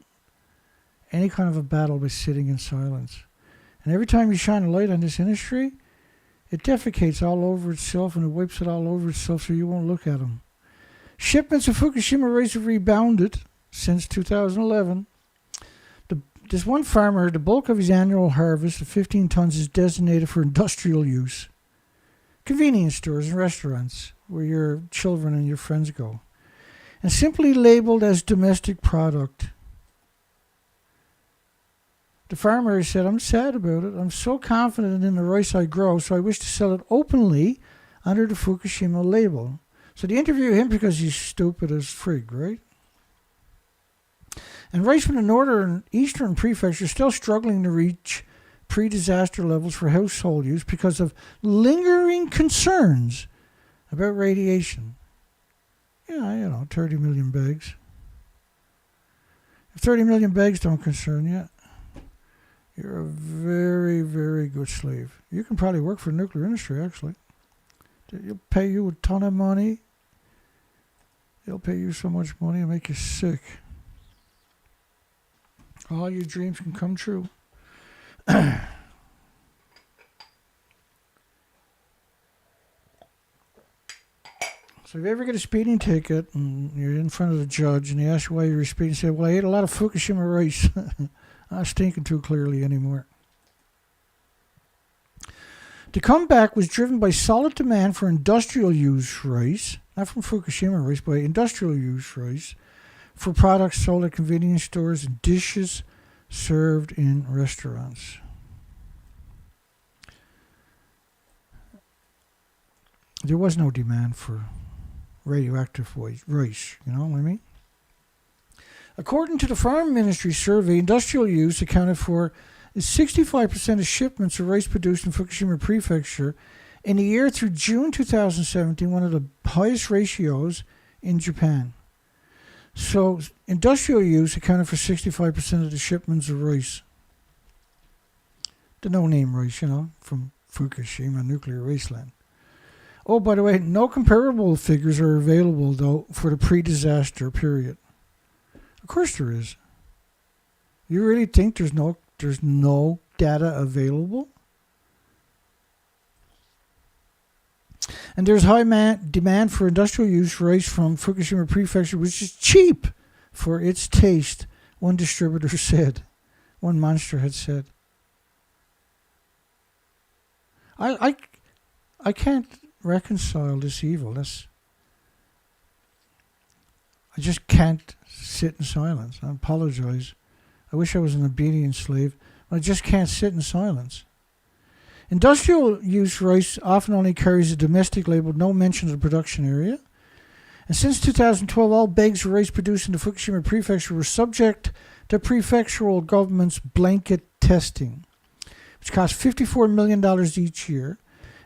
any kind of a battle by sitting in silence. And every time you shine a light on this industry, it defecates all over itself and it wipes it all over itself so you won't look at them. Shipments of Fukushima rice have rebounded since 2011. This one farmer, the bulk of his annual harvest of 15 tons is designated for industrial use. Convenience stores and restaurants where your children and your friends go. And simply labeled as domestic product. The farmer said, I'm sad about it. I'm so confident in the rice I grow, so I wish to sell it openly under the Fukushima label. So they interview him because he's stupid as frig, right? And rice from the northern eastern prefecture is still struggling to reach pre-disaster levels for household use because of lingering concerns about radiation. Yeah, 30 million bags. If 30 million bags don't concern you, you're a very, very good slave. You can probably work for the nuclear industry, actually. They'll pay you a ton of money. They'll pay you so much money it'll make you sick. All your dreams can come true. So if you ever get a speeding ticket and you're in front of the judge and they ask you why you were speeding, say, well, I ate a lot of Fukushima rice. I'm not thinking too clearly anymore. The comeback was driven by solid demand for industrial use rice, not from Fukushima rice, but industrial use rice, for products sold at convenience stores and dishes served in restaurants. There was no demand for radioactive rice, you know what I mean? According to the Farm Ministry survey, industrial use accounted for 65% of shipments of rice produced in Fukushima Prefecture In the year through June 2017, one of the highest ratios in Japan. So industrial use accounted for 65% of the shipments of rice. The no-name rice, from Fukushima nuclear wasteland. Oh, by the way, no comparable figures are available, though, for the pre-disaster period. Of course there is. You really think there's no data available? And there's high demand for industrial use rice from Fukushima Prefecture, which is cheap for its taste, one distributor said. One monster had said. I can't reconcile this evil. I just can't sit in silence. I apologize. I wish I was an obedient slave. I just can't sit in silence. Industrial use rice often only carries a domestic label, no mention of the production area. And since 2012, all bags of rice produced in the Fukushima Prefecture were subject to prefectural government's blanket testing, which cost $54 million each year.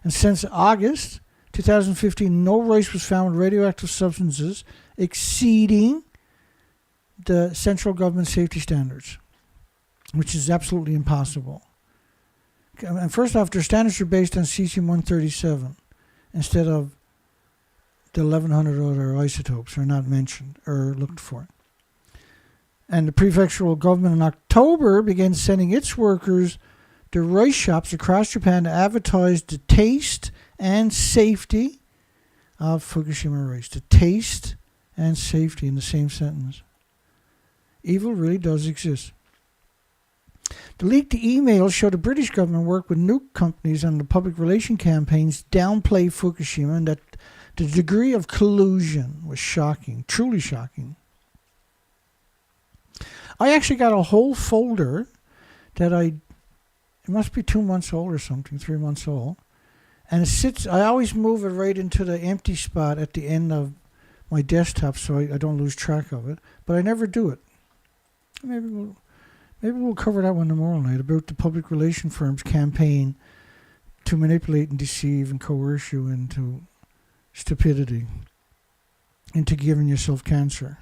And since August 2015, no rice was found with radioactive substances exceeding the central government safety standards, which is absolutely impossible. And first off, their standards are based on cesium-137 instead of the 1,100 other isotopes are not mentioned or looked for. And the prefectural government in October began sending its workers to rice shops across Japan to advertise the taste and safety of Fukushima rice. The taste and safety in the same sentence. Evil really does exist. The leaked emails show the British government worked with nuke companies on the public relation campaigns downplay Fukushima, and that the degree of collusion was shocking, truly shocking. I actually got a whole folder that it must be 2 months old or something, 3 months old. And it sits, I always move it right into the empty spot at the end of my desktop so I don't lose track of it. But I never do it. Maybe we'll cover that one tomorrow night, about the public relation firm's campaign to manipulate and deceive and coerce you into stupidity, into giving yourself cancer.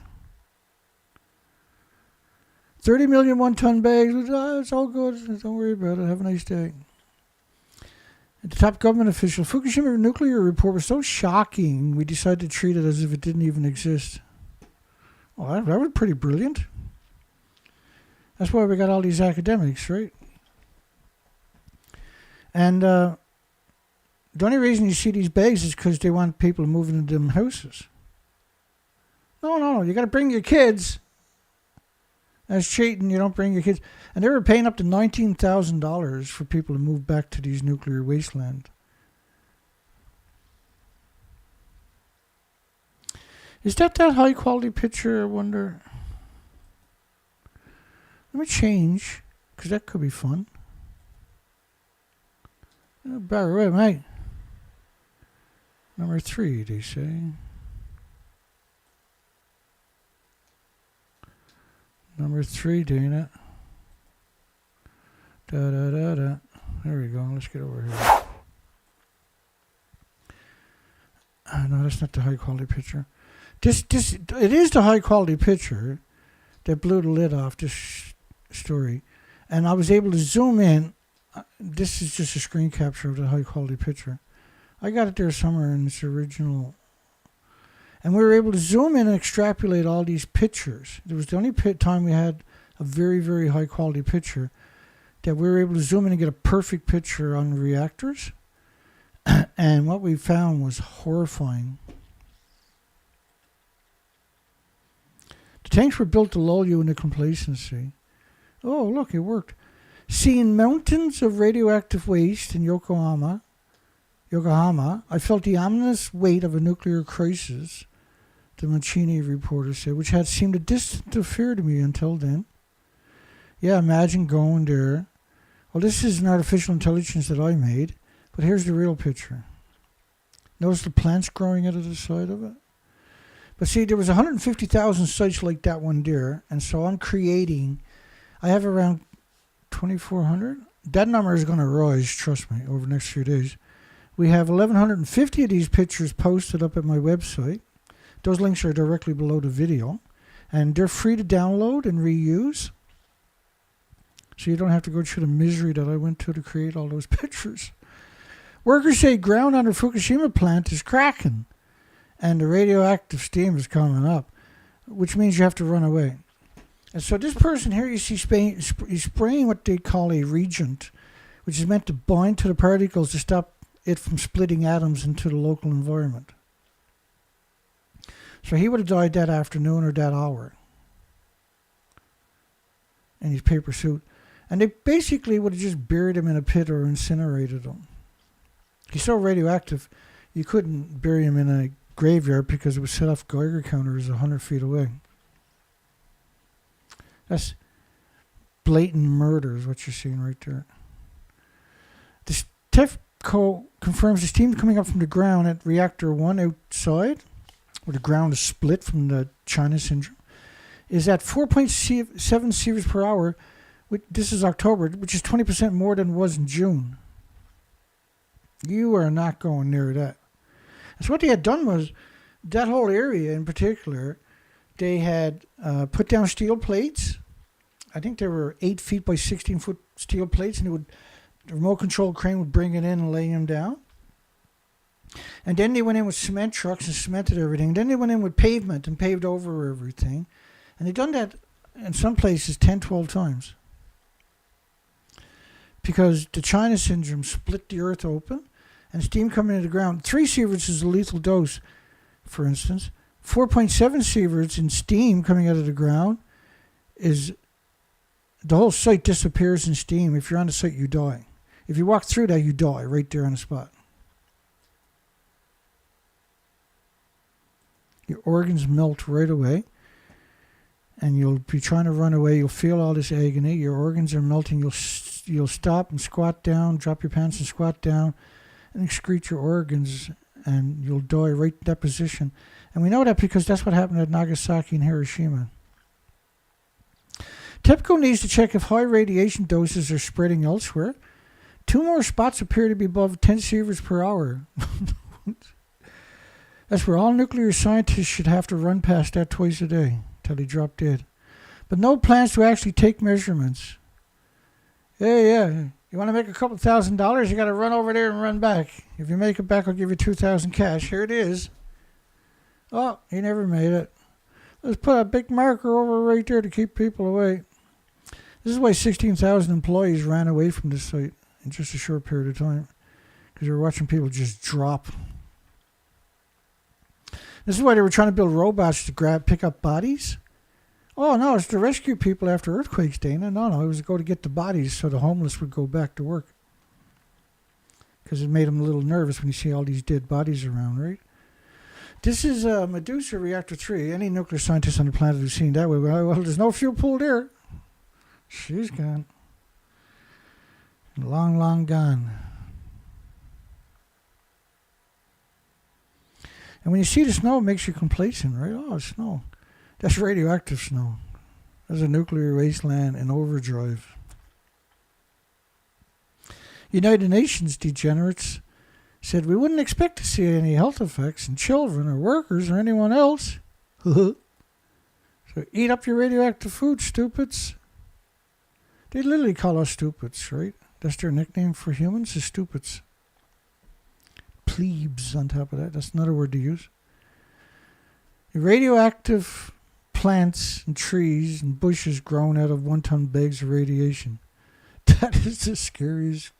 30 million one-ton bags. It's all good. Don't worry about it. Have a nice day. The top government official, Fukushima nuclear report was so shocking, we decided to treat it as if it didn't even exist. Well, that was pretty brilliant. That's why we got all these academics, right? And the only reason you see these bags is because they want people to move into them houses. No, you got to bring your kids. That's cheating. You don't bring your kids. And they were paying up to $19,000 for people to move back to these nuclear wasteland. Is that high quality picture, I wonder? Let me change, because that could be fun. Bear with mate. Number 3, they say. Number 3, Dana. Da. There we go. Let's get over here. No, that's not the high quality picture. It is the high quality picture that blew the lid off this story. And I was able to zoom in. This is just a screen capture of the high quality picture. I got it there somewhere in its original. And we were able to zoom in and extrapolate all these pictures. It was the only time we had a very, very high quality picture that we were able to zoom in and get a perfect picture on reactors. And what we found was horrifying. The tanks were built to lull you into complacency. Oh, look, it worked. Seeing mountains of radioactive waste in Yokohama, I felt the ominous weight of a nuclear crisis, the Mancini reporter said, which had seemed a distant fear to me until then. Yeah, imagine going there. Well, this is an artificial intelligence that I made, but here's the real picture. Notice the plants growing out of the side of it? But see, there was 150,000 sites like that one there, and so I'm creating, I have around 2,400. That number is going to rise, trust me, over the next few days. We have 1,150 of these pictures posted up at my website. Those links are directly below the video. And they're free to download and reuse. So you don't have to go through the misery that I went to create all those pictures. Workers say ground under Fukushima plant is cracking. And the radioactive steam is coming up. Which means you have to run away. And so this person here, you see, he's spraying what they call a reagent, which is meant to bind to the particles to stop it from splitting atoms into the local environment. So he would have died that afternoon or that hour in his paper suit. And they basically would have just buried him in a pit or incinerated him. He's so radioactive, you couldn't bury him in a graveyard because it would set off Geiger counters 100 feet away. That's blatant murder is what you're seeing right there. The TEFCO confirms the steam coming up from the ground at Reactor 1 outside, where the ground is split from the China syndrome, is at 4.7 sieverts per hour. This is October, which is 20% more than it was in June. You are not going near that. So what they had done was, that whole area in particular, they had put down steel plates. I think they were 8 feet by 16 foot steel plates, and the remote control crane would bring it in and lay them down. And then they went in with cement trucks and cemented everything. Then they went in with pavement and paved over everything. And they've done that in some places 10, 12 times. Because the China syndrome split the earth open and steam coming into the ground. 3 sieverts is a lethal dose, for instance. 4.7 sieverts in steam coming out of the ground is the whole site disappears in steam. If you're on the site, you die. If you walk through that, you die right there on the spot. Your organs melt right away. And you'll be trying to run away. You'll feel all this agony. Your organs are melting. You'll stop and squat down, drop your pants and squat down, and excrete your organs, and you'll die right in that position. And we know that because that's what happened at Nagasaki and Hiroshima. TEPCO needs to check if high radiation doses are spreading elsewhere. 2 more spots appear to be above 10 sieverts per hour. That's where all nuclear scientists should have to run past that twice a day till they drop dead. But no plans to actually take measurements. Yeah. You want to make a couple $1,000? You got to run over there and run back. If you make it back, I'll give you $2,000 cash. Here it is. Oh, he never made it. Let's put a big marker over right there to keep people away. This is why 16,000 employees ran away from this site in just a short period of time, because they were watching people just drop. This is why they were trying to build robots to pick up bodies. Oh, no, it's to rescue people after earthquakes, Dana. No, it was to go to get the bodies so the homeless would go back to work. Because it made them a little nervous when you see all these dead bodies around, right? This is Medusa Reactor 3. Any nuclear scientist on the planet who's seen that way, well, there's no fuel pool there. She's gone. Long, long gone. And when you see the snow, it makes you complacent, right? Oh, snow. That's radioactive snow. That's a nuclear wasteland in overdrive. United Nations degenerates said we wouldn't expect to see any health effects in children or workers or anyone else. So eat up your radioactive food, stupids. They literally call us stupids, right? That's their nickname for humans, is stupids. Plebes on top of that. That's another word to use. Radioactive plants and trees and bushes grown out of 1-ton bags of radiation. That is the scariest.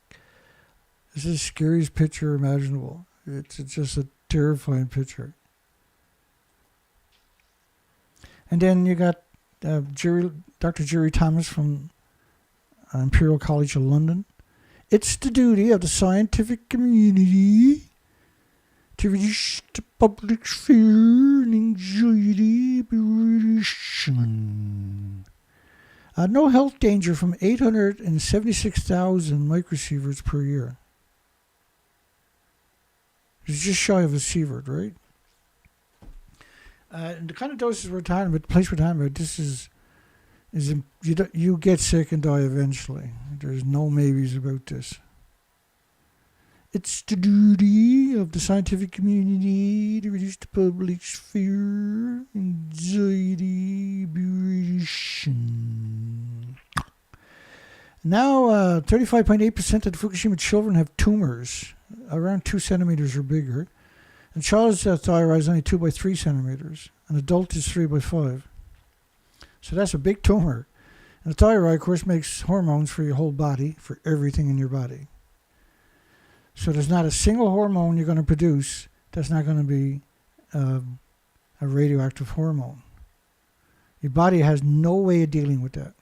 This is the scariest picture imaginable. It's just a terrifying picture. And then you got Dr. Jerry Thomas from Imperial College of London. It's the duty of the scientific community to reduce the public's fear and anxiety by radiation. No health danger from 876,000 microsieverts per year. It's just shy of a sievert, right? And the kind of doses we're talking about, the place we're talking about, this is you get sick and die eventually. There's no maybes about this. It's the duty of the scientific community to reduce the public's fear, anxiety, aberration. Now, 35.8% of the Fukushima children have tumors, around 2 centimeters or bigger. And child's thyroid is only 2 by 3 centimeters. An adult is 3 by 5. So that's a big tumor. And the thyroid, of course, makes hormones for your whole body, for everything in your body. So there's not a single hormone you're going to produce that's not going to be a radioactive hormone. Your body has no way of dealing with that.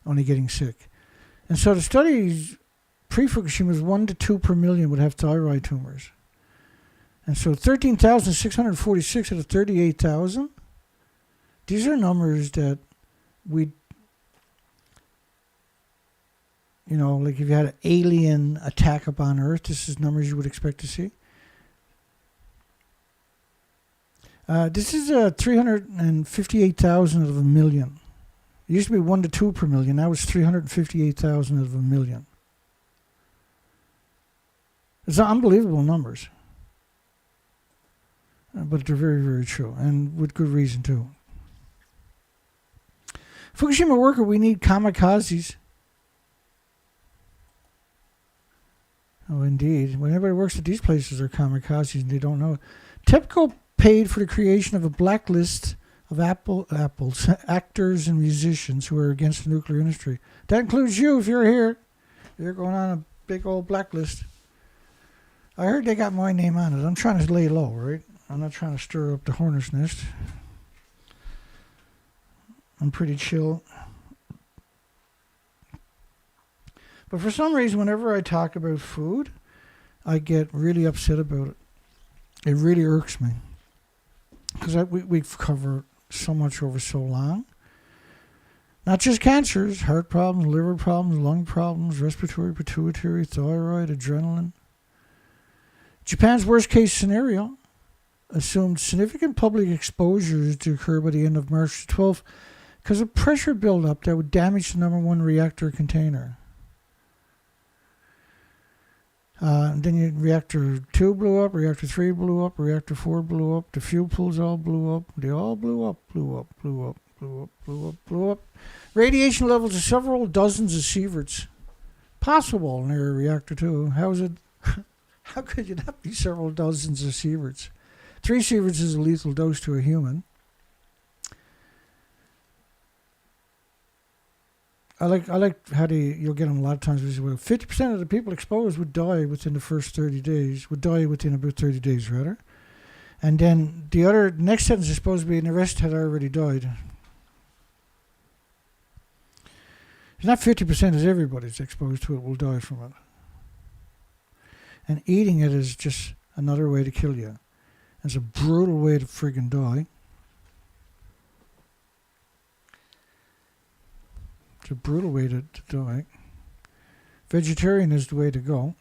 Only getting sick. And so the studies pre-Fukushima was 1 to 2 per million would have thyroid tumors. And so 13,646 out of 38,000. These are numbers that we, like if you had an alien attack upon Earth, this is numbers you would expect to see. This is 358,000 out of a million. It used to be 1 to 2 per million. Now it's 358,000 out of a million. It's unbelievable numbers. But they're very, very true, and with good reason, too. Fukushima worker, we need kamikazes. Oh, indeed. When everybody works at these places, they're kamikazes, and they don't know it. TEPCO paid for the creation of a blacklist of Apple's actors and musicians who are against the nuclear industry. That includes you if you're here. You're going on a big old blacklist. I heard they got my name on it. I'm trying to lay low, right? I'm not trying to stir up the hornet's nest. I'm pretty chill. But for some reason, whenever I talk about food, I get really upset about it. It really irks me. Because we've covered so much over so long. Not just cancers, heart problems, liver problems, lung problems, respiratory, pituitary, thyroid, adrenaline. Japan's worst case scenario assumed significant public exposures to occur by the end of March 12th because of pressure buildup that would damage the #1 reactor container. Then reactor 2 blew up, reactor 3 blew up, reactor 4 blew up, the fuel pools all blew up, they all blew up. Radiation levels of several dozens of sieverts possible near reactor 2. How could you not be several dozens of sieverts? 3 sieverts is a lethal dose to a human. I like how you'll get them a lot of times. 50% of the people exposed would die within the first 30 days. Would die within about 30 days, rather. And then the next sentence is supposed to be, and the rest had already died. It's not 50%, as everybody's exposed to it will die from it. And eating it is just another way to kill you. It's a brutal way to friggin' die. It's a brutal way to die. Vegetarian is the way to go.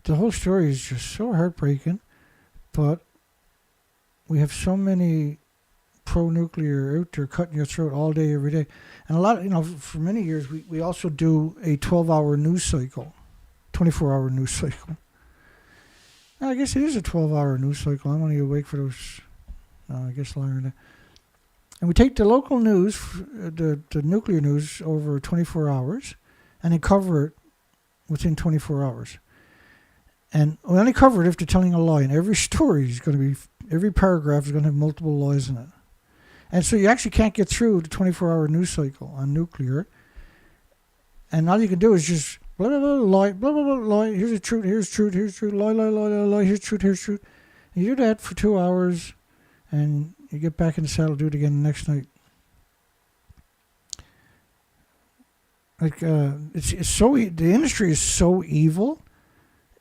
The whole story is just so heartbreaking, but we have so many pro-nuclear out there cutting your throat all day, every day. And a lot of, for many years, we also do a 12-hour news cycle, 24-hour news cycle. Now, I guess it is a 12-hour news cycle. I'm only awake for those, I guess longer than that. And we take the local news, the nuclear news, over 24 hours, and then cover it within 24 hours. And we only cover it if they're telling a lie. And every story is going to be, every paragraph is going to have multiple lies in it. And so you actually can't get through the 24-hour news cycle on nuclear. And all you can do is just blah, blah, blah, lie, blah, blah, blah, lie. Here's the truth, here's truth, here's truth, lie, lie, lie, lie, lie, here's truth, here's truth. And you do that for 2 hours, and you get back in the saddle, do it again the next night. Like, it's so, the industry is so evil.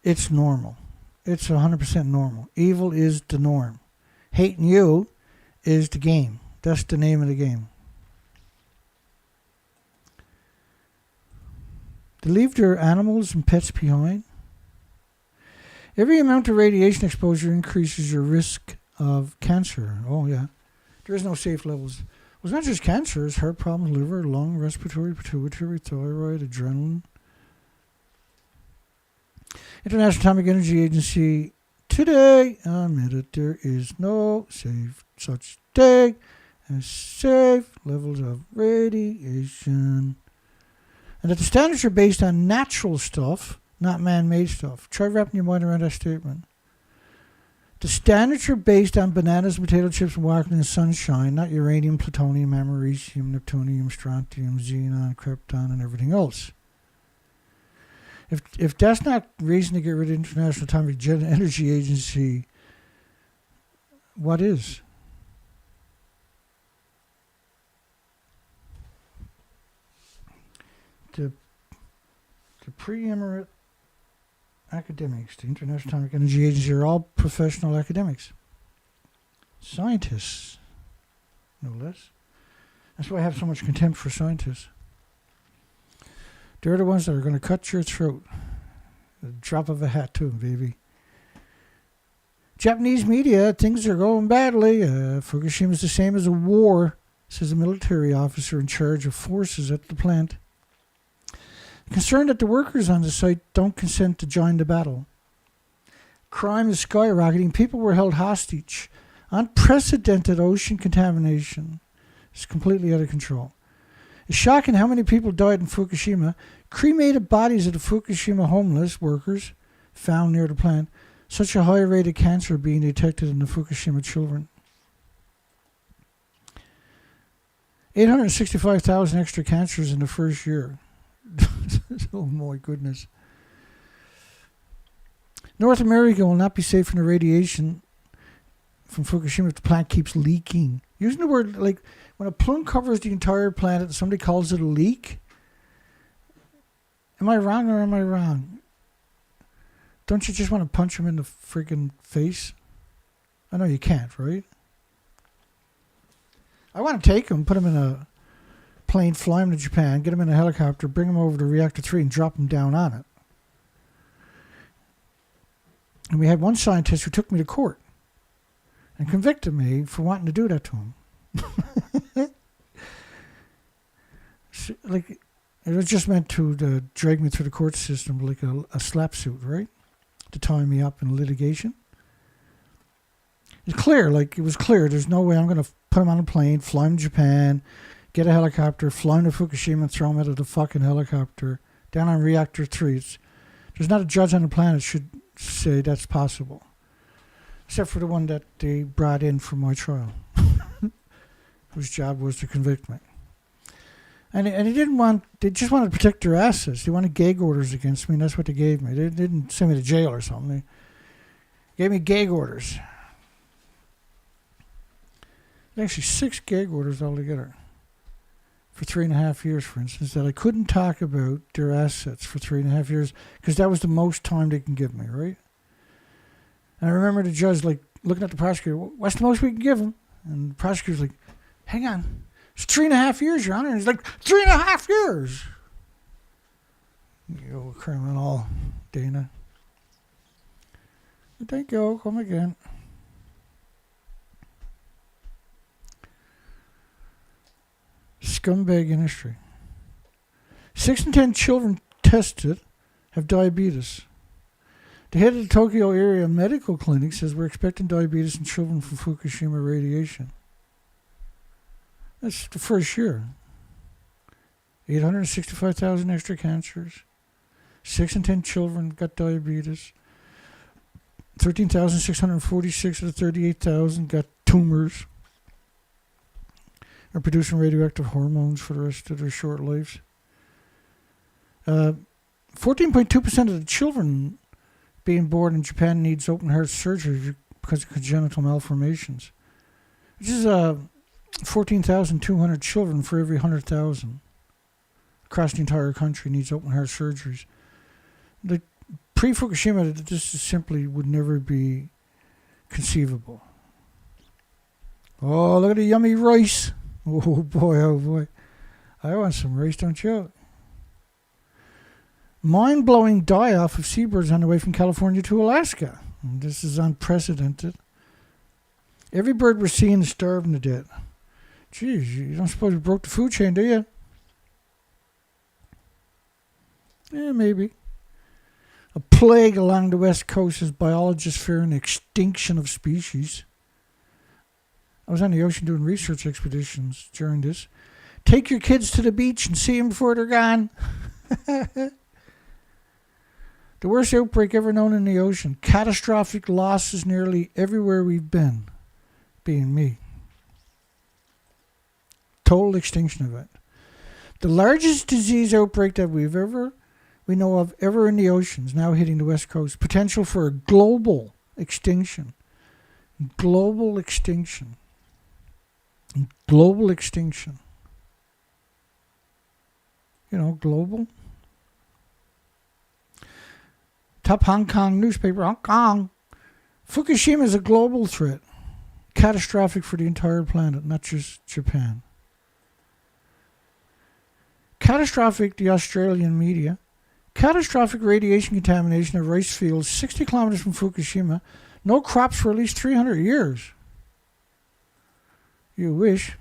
It's normal. It's 100% normal. Evil is the norm. Hating you is the game. That's the name of the game. They leave their animals and pets behind. Every amount of radiation exposure increases your risk of cancer. Oh, yeah. There is no safe levels. Well, it's not just cancer. It's heart problems, liver, lung, respiratory, pituitary, thyroid, adrenaline. International Atomic Energy Agency today admitted there is no such thing as safe levels of radiation. And that the standards are based on natural stuff, not man-made stuff. Try wrapping your mind around that statement. The standards are based on bananas, potato chips, and walking in the sunshine, not uranium, plutonium, americium, neptunium, strontium, xenon, krypton, and everything else. If that's not reason to get rid of the International Atomic Energy Agency, what is? The pre-emirate academics, the International Atomic Energy Agency, are all professional academics. Scientists, no less. That's why I have so much contempt for scientists. They're the ones that are going to cut your throat. The drop of a hat, too, baby. Japanese media, things are going badly. Fukushima is the same as a war, says a military officer in charge of forces at the plant. Concerned that the workers on the site don't consent to join the battle. Crime is skyrocketing. People were held hostage. Unprecedented ocean contamination. It's completely out of control. It's shocking how many people died in Fukushima. Cremated bodies of the Fukushima homeless workers found near the plant. Such a high rate of cancer being detected in the Fukushima children. 865,000 extra cancers in the first year. Oh my goodness. North America will not be safe from the radiation from Fukushima if the plant keeps leaking. Using the word, like, when a plume covers the entire planet and somebody calls it a leak, am I wrong or am I wrong? Don't you just want to punch him in the freaking face? I know you can't, right? I want to take him, put him in a plane, fly him to Japan, get him in a helicopter, bring him over to Reactor 3 and drop him down on it. And we had one scientist who took me to court and convicted me for wanting to do that to him. Like, it was just meant to drag me through the court system like a slap suit, right? To tie me up in litigation. It's clear, like, it was clear. There's no way I'm going to put him on a plane, fly him to Japan, get a helicopter, fly him to Fukushima and throw him out of the fucking helicopter down on Reactor 3. There's not a judge on the planet should say that's possible. Except for the one that they brought in for my trial. Whose job was to convict me. And they just wanted to protect their assets. They wanted gag orders against me, and that's what they gave me. They didn't send me to jail or something. They gave me gag orders. Actually, 6 gag orders altogether. For 3.5 years, for instance, that I couldn't talk about their assets for 3.5 years, because that was the most time they can give me, right? And I remember the judge, like, looking at the prosecutor, what's the most we can give him? And the prosecutor's like, hang on. It's 3.5 years, Your Honor. And he's like, 3.5 years. You old criminal, Dana. Thank you. Come again. Scumbag industry. 6 in 10 children tested have diabetes. The head of the Tokyo area medical clinic says we're expecting diabetes in children from Fukushima radiation. That's the first year. 865,000 extra cancers. 6 in 10 children got diabetes. 13,646 of the 38,000 got tumors. Are producing radioactive hormones for the rest of their short lives. 14.2% of the children being born in Japan needs open heart surgery because of congenital malformations. Which is 14,200 children for every 100,000 across the entire country needs open heart surgeries. The pre-Fukushima, this simply would never be conceivable. Oh, look at the yummy rice. Oh boy. I want some rice, don't you? Mind-blowing die-off of seabirds on the way from California to Alaska. And this is unprecedented. Every bird we're seeing is starving to death. Geez, you don't suppose we broke the food chain, do you? Yeah, maybe. A plague along the west coast as biologists fear an extinction of species. I was on the ocean doing research expeditions during this. Take your kids to the beach and see them before they're gone. The worst outbreak ever known in the ocean. Catastrophic losses nearly everywhere we've been. Being me. Total extinction event. The largest disease outbreak that we know of ever in the oceans, now hitting the west coast. Potential for a global extinction. Global extinction. Global extinction. You know, global. Top Hong Kong newspaper, Hong Kong. Fukushima is a global threat. Catastrophic for the entire planet, not just Japan. Catastrophic, the Australian media. Catastrophic radiation contamination of rice fields 60 kilometers from Fukushima. No crops for at least 300 years. You wish.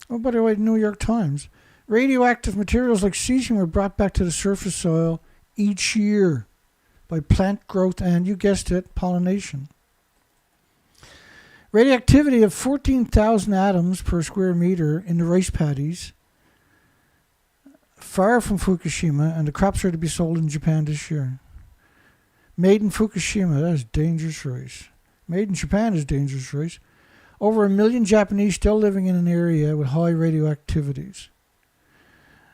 Oh, by the way, New York Times. Radioactive materials like cesium were brought back to the surface soil each year by plant growth and, you guessed it, pollination. Radioactivity of 14,000 atoms per square meter in the rice paddies far from Fukushima, and the crops are to be sold in Japan this year. Made in Fukushima, that is dangerous rice. Made in Japan is dangerous rice. Over 1 million Japanese still living in an area with high radioactivities.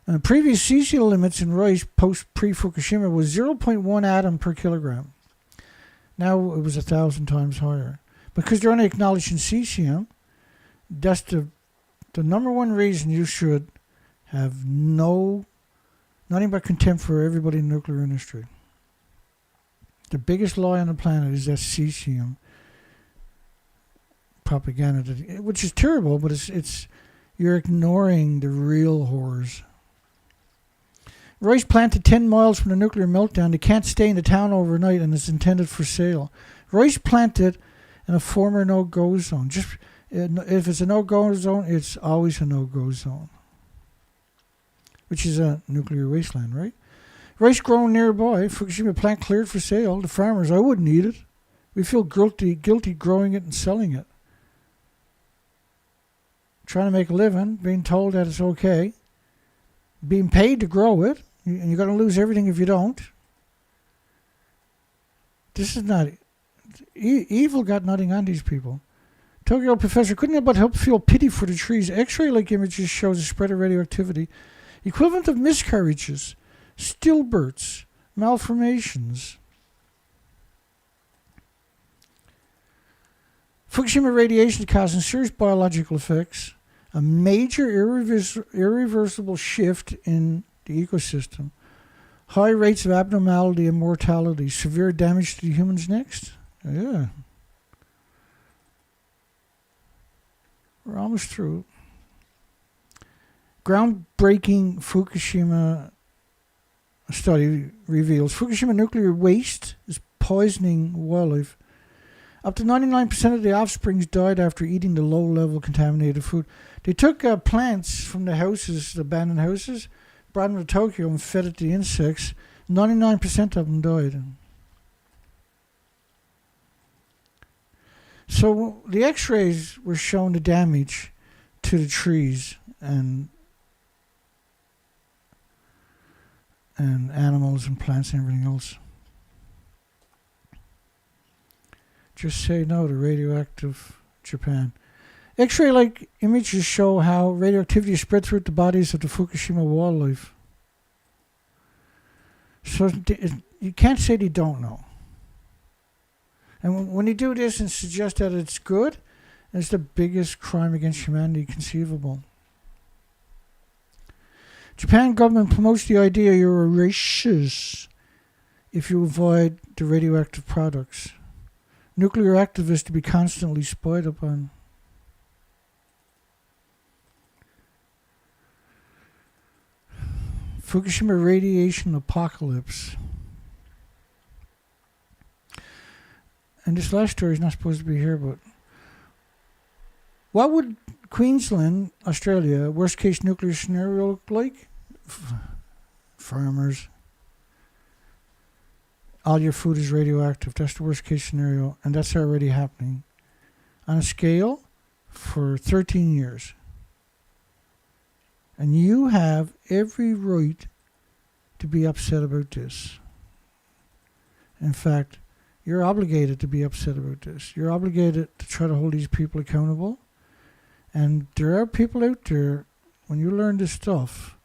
And previous cesium limits in rice pre-Fukushima was 0.1 atom per kilogram. Now it was 1,000 times higher. Because they're only acknowledging cesium, that's the number one reason you should have nothing but contempt for everybody in the nuclear industry. The biggest lie on the planet is that cesium propaganda, which is terrible, but it's you're ignoring the real horrors. Rice planted 10 miles from the nuclear meltdown. They can't stay in the town overnight, and it's intended for sale. Rice planted in a former no-go zone. Just if it's a no-go zone, it's always a no-go zone, which is a nuclear wasteland, right? Rice grown nearby, Fukushima plant cleared for sale. The farmers, I wouldn't eat it. We feel guilty growing it and selling it. Trying to make a living, being told that it's okay, being paid to grow it, and you're going to lose everything if you don't. This is not... evil got nothing on these people. Tokyo professor couldn't but help feel pity for the trees. X-ray-like images shows the spread of radioactivity, equivalent of miscarriages, stillbirths, malformations. Fukushima radiation causing serious biological effects, a major irreversible shift in the ecosystem, high rates of abnormality and mortality, severe damage to the humans next. Yeah. We're almost through. Groundbreaking Fukushima study reveals Fukushima nuclear waste is poisoning wildlife. Up to 99% of the offsprings died after eating the low-level contaminated food. They took plants from the houses, the abandoned houses, brought them to Tokyo and fed it to the insects. 99% of them died. So the X-rays were showing the damage to the trees and animals and plants and everything else. Just say no to radioactive Japan. X-ray-like images show how radioactivity is spread throughout the bodies of the Fukushima wildlife. So you can't say they don't know. And when you do this and suggest that it's good, it's the biggest crime against humanity conceivable. Japan government promotes the idea you're a racist if you avoid the radioactive products. Nuclear activists to be constantly spied upon. Fukushima radiation apocalypse. And this last story is not supposed to be here, but What would Queensland, Australia, worst case nuclear scenario look like? Farmers. All your food is radioactive. That's the worst case scenario, and that's already happening on a scale for 13 years. And you have every right to be upset about this. In fact, you're obligated to be upset about this. You're obligated to try to hold these people accountable. And there are people out there, when you learn this stuff,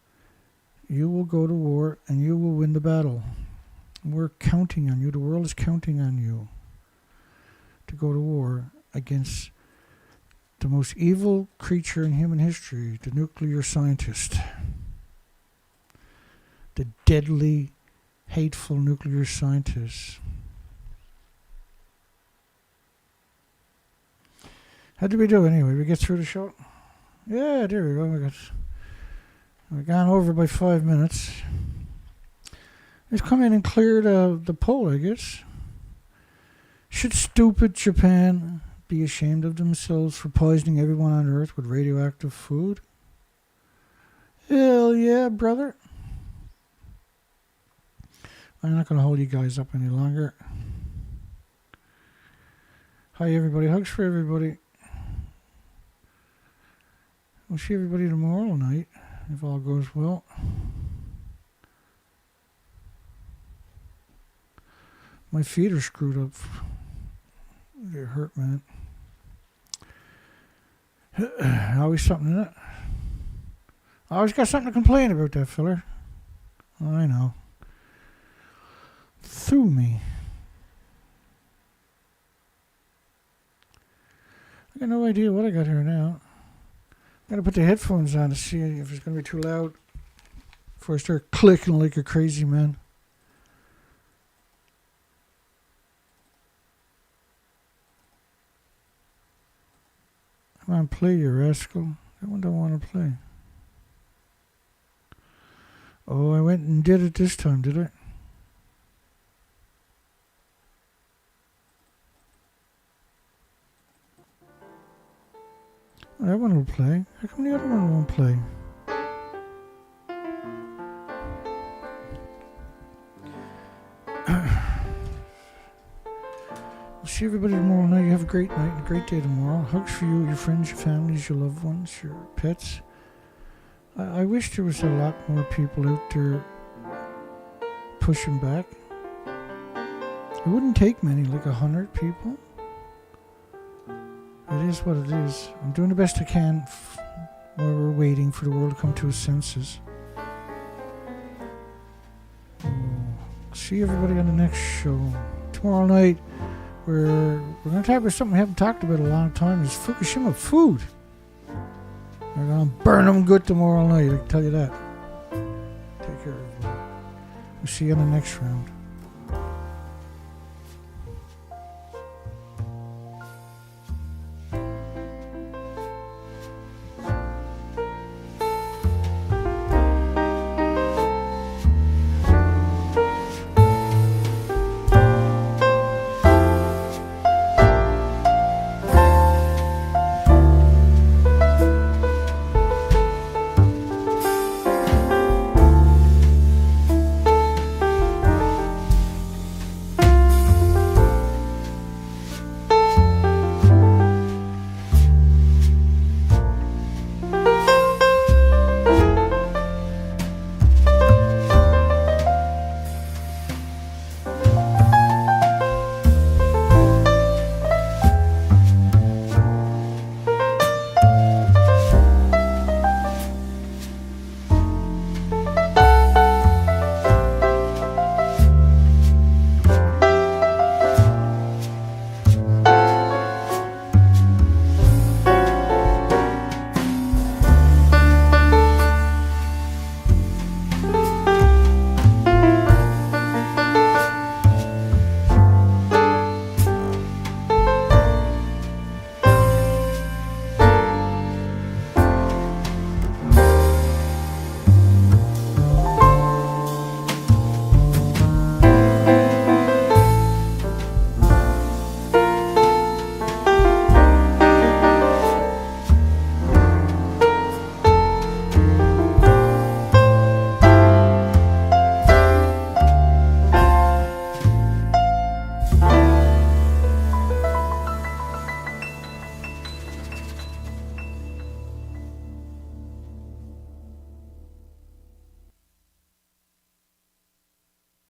you will go to war and you will win the battle. We're counting on you. The world is counting on you to go to war against the most evil creature in human history, the nuclear scientist. The deadly, hateful nuclear scientist. How did we do anyway? We get through the show? Yeah, there we go. We've gone over by 5 minutes. Let's come in and clear the poll, I guess. Should stupid Japan be ashamed of themselves for poisoning everyone on Earth with radioactive food? Hell yeah, brother. I'm not going to hold you guys up any longer. Hi, everybody. Hugs for everybody. We'll see everybody tomorrow night, if all goes well. My feet are screwed up. They hurt, man. Always something in it. I always got something to complain about, that fella. I know. Through me. I got no idea what I got here now. I'm going to put the headphones on to see if it's going to be too loud before I start clicking like a crazy man. Come on, play, you rascal. That one don't want to play. Oh, I went and did it this time, did I? Oh, that one will play. How come the other one won't play? We'll see everybody tomorrow night. You have a great night and a great day tomorrow. Hugs for you, your friends, your families, your loved ones, your pets. I wish there was a lot more people out there pushing back. It wouldn't take many, like 100 people. It is what it is. I'm doing the best I can while we're waiting for the world to come to its senses. See everybody on the next show. Tomorrow night, we're going to talk about something we haven't talked about in a long time. Is Fukushima food. We're going to burn them good tomorrow night, I can tell you that. Take care, everybody. We'll see you in the next round.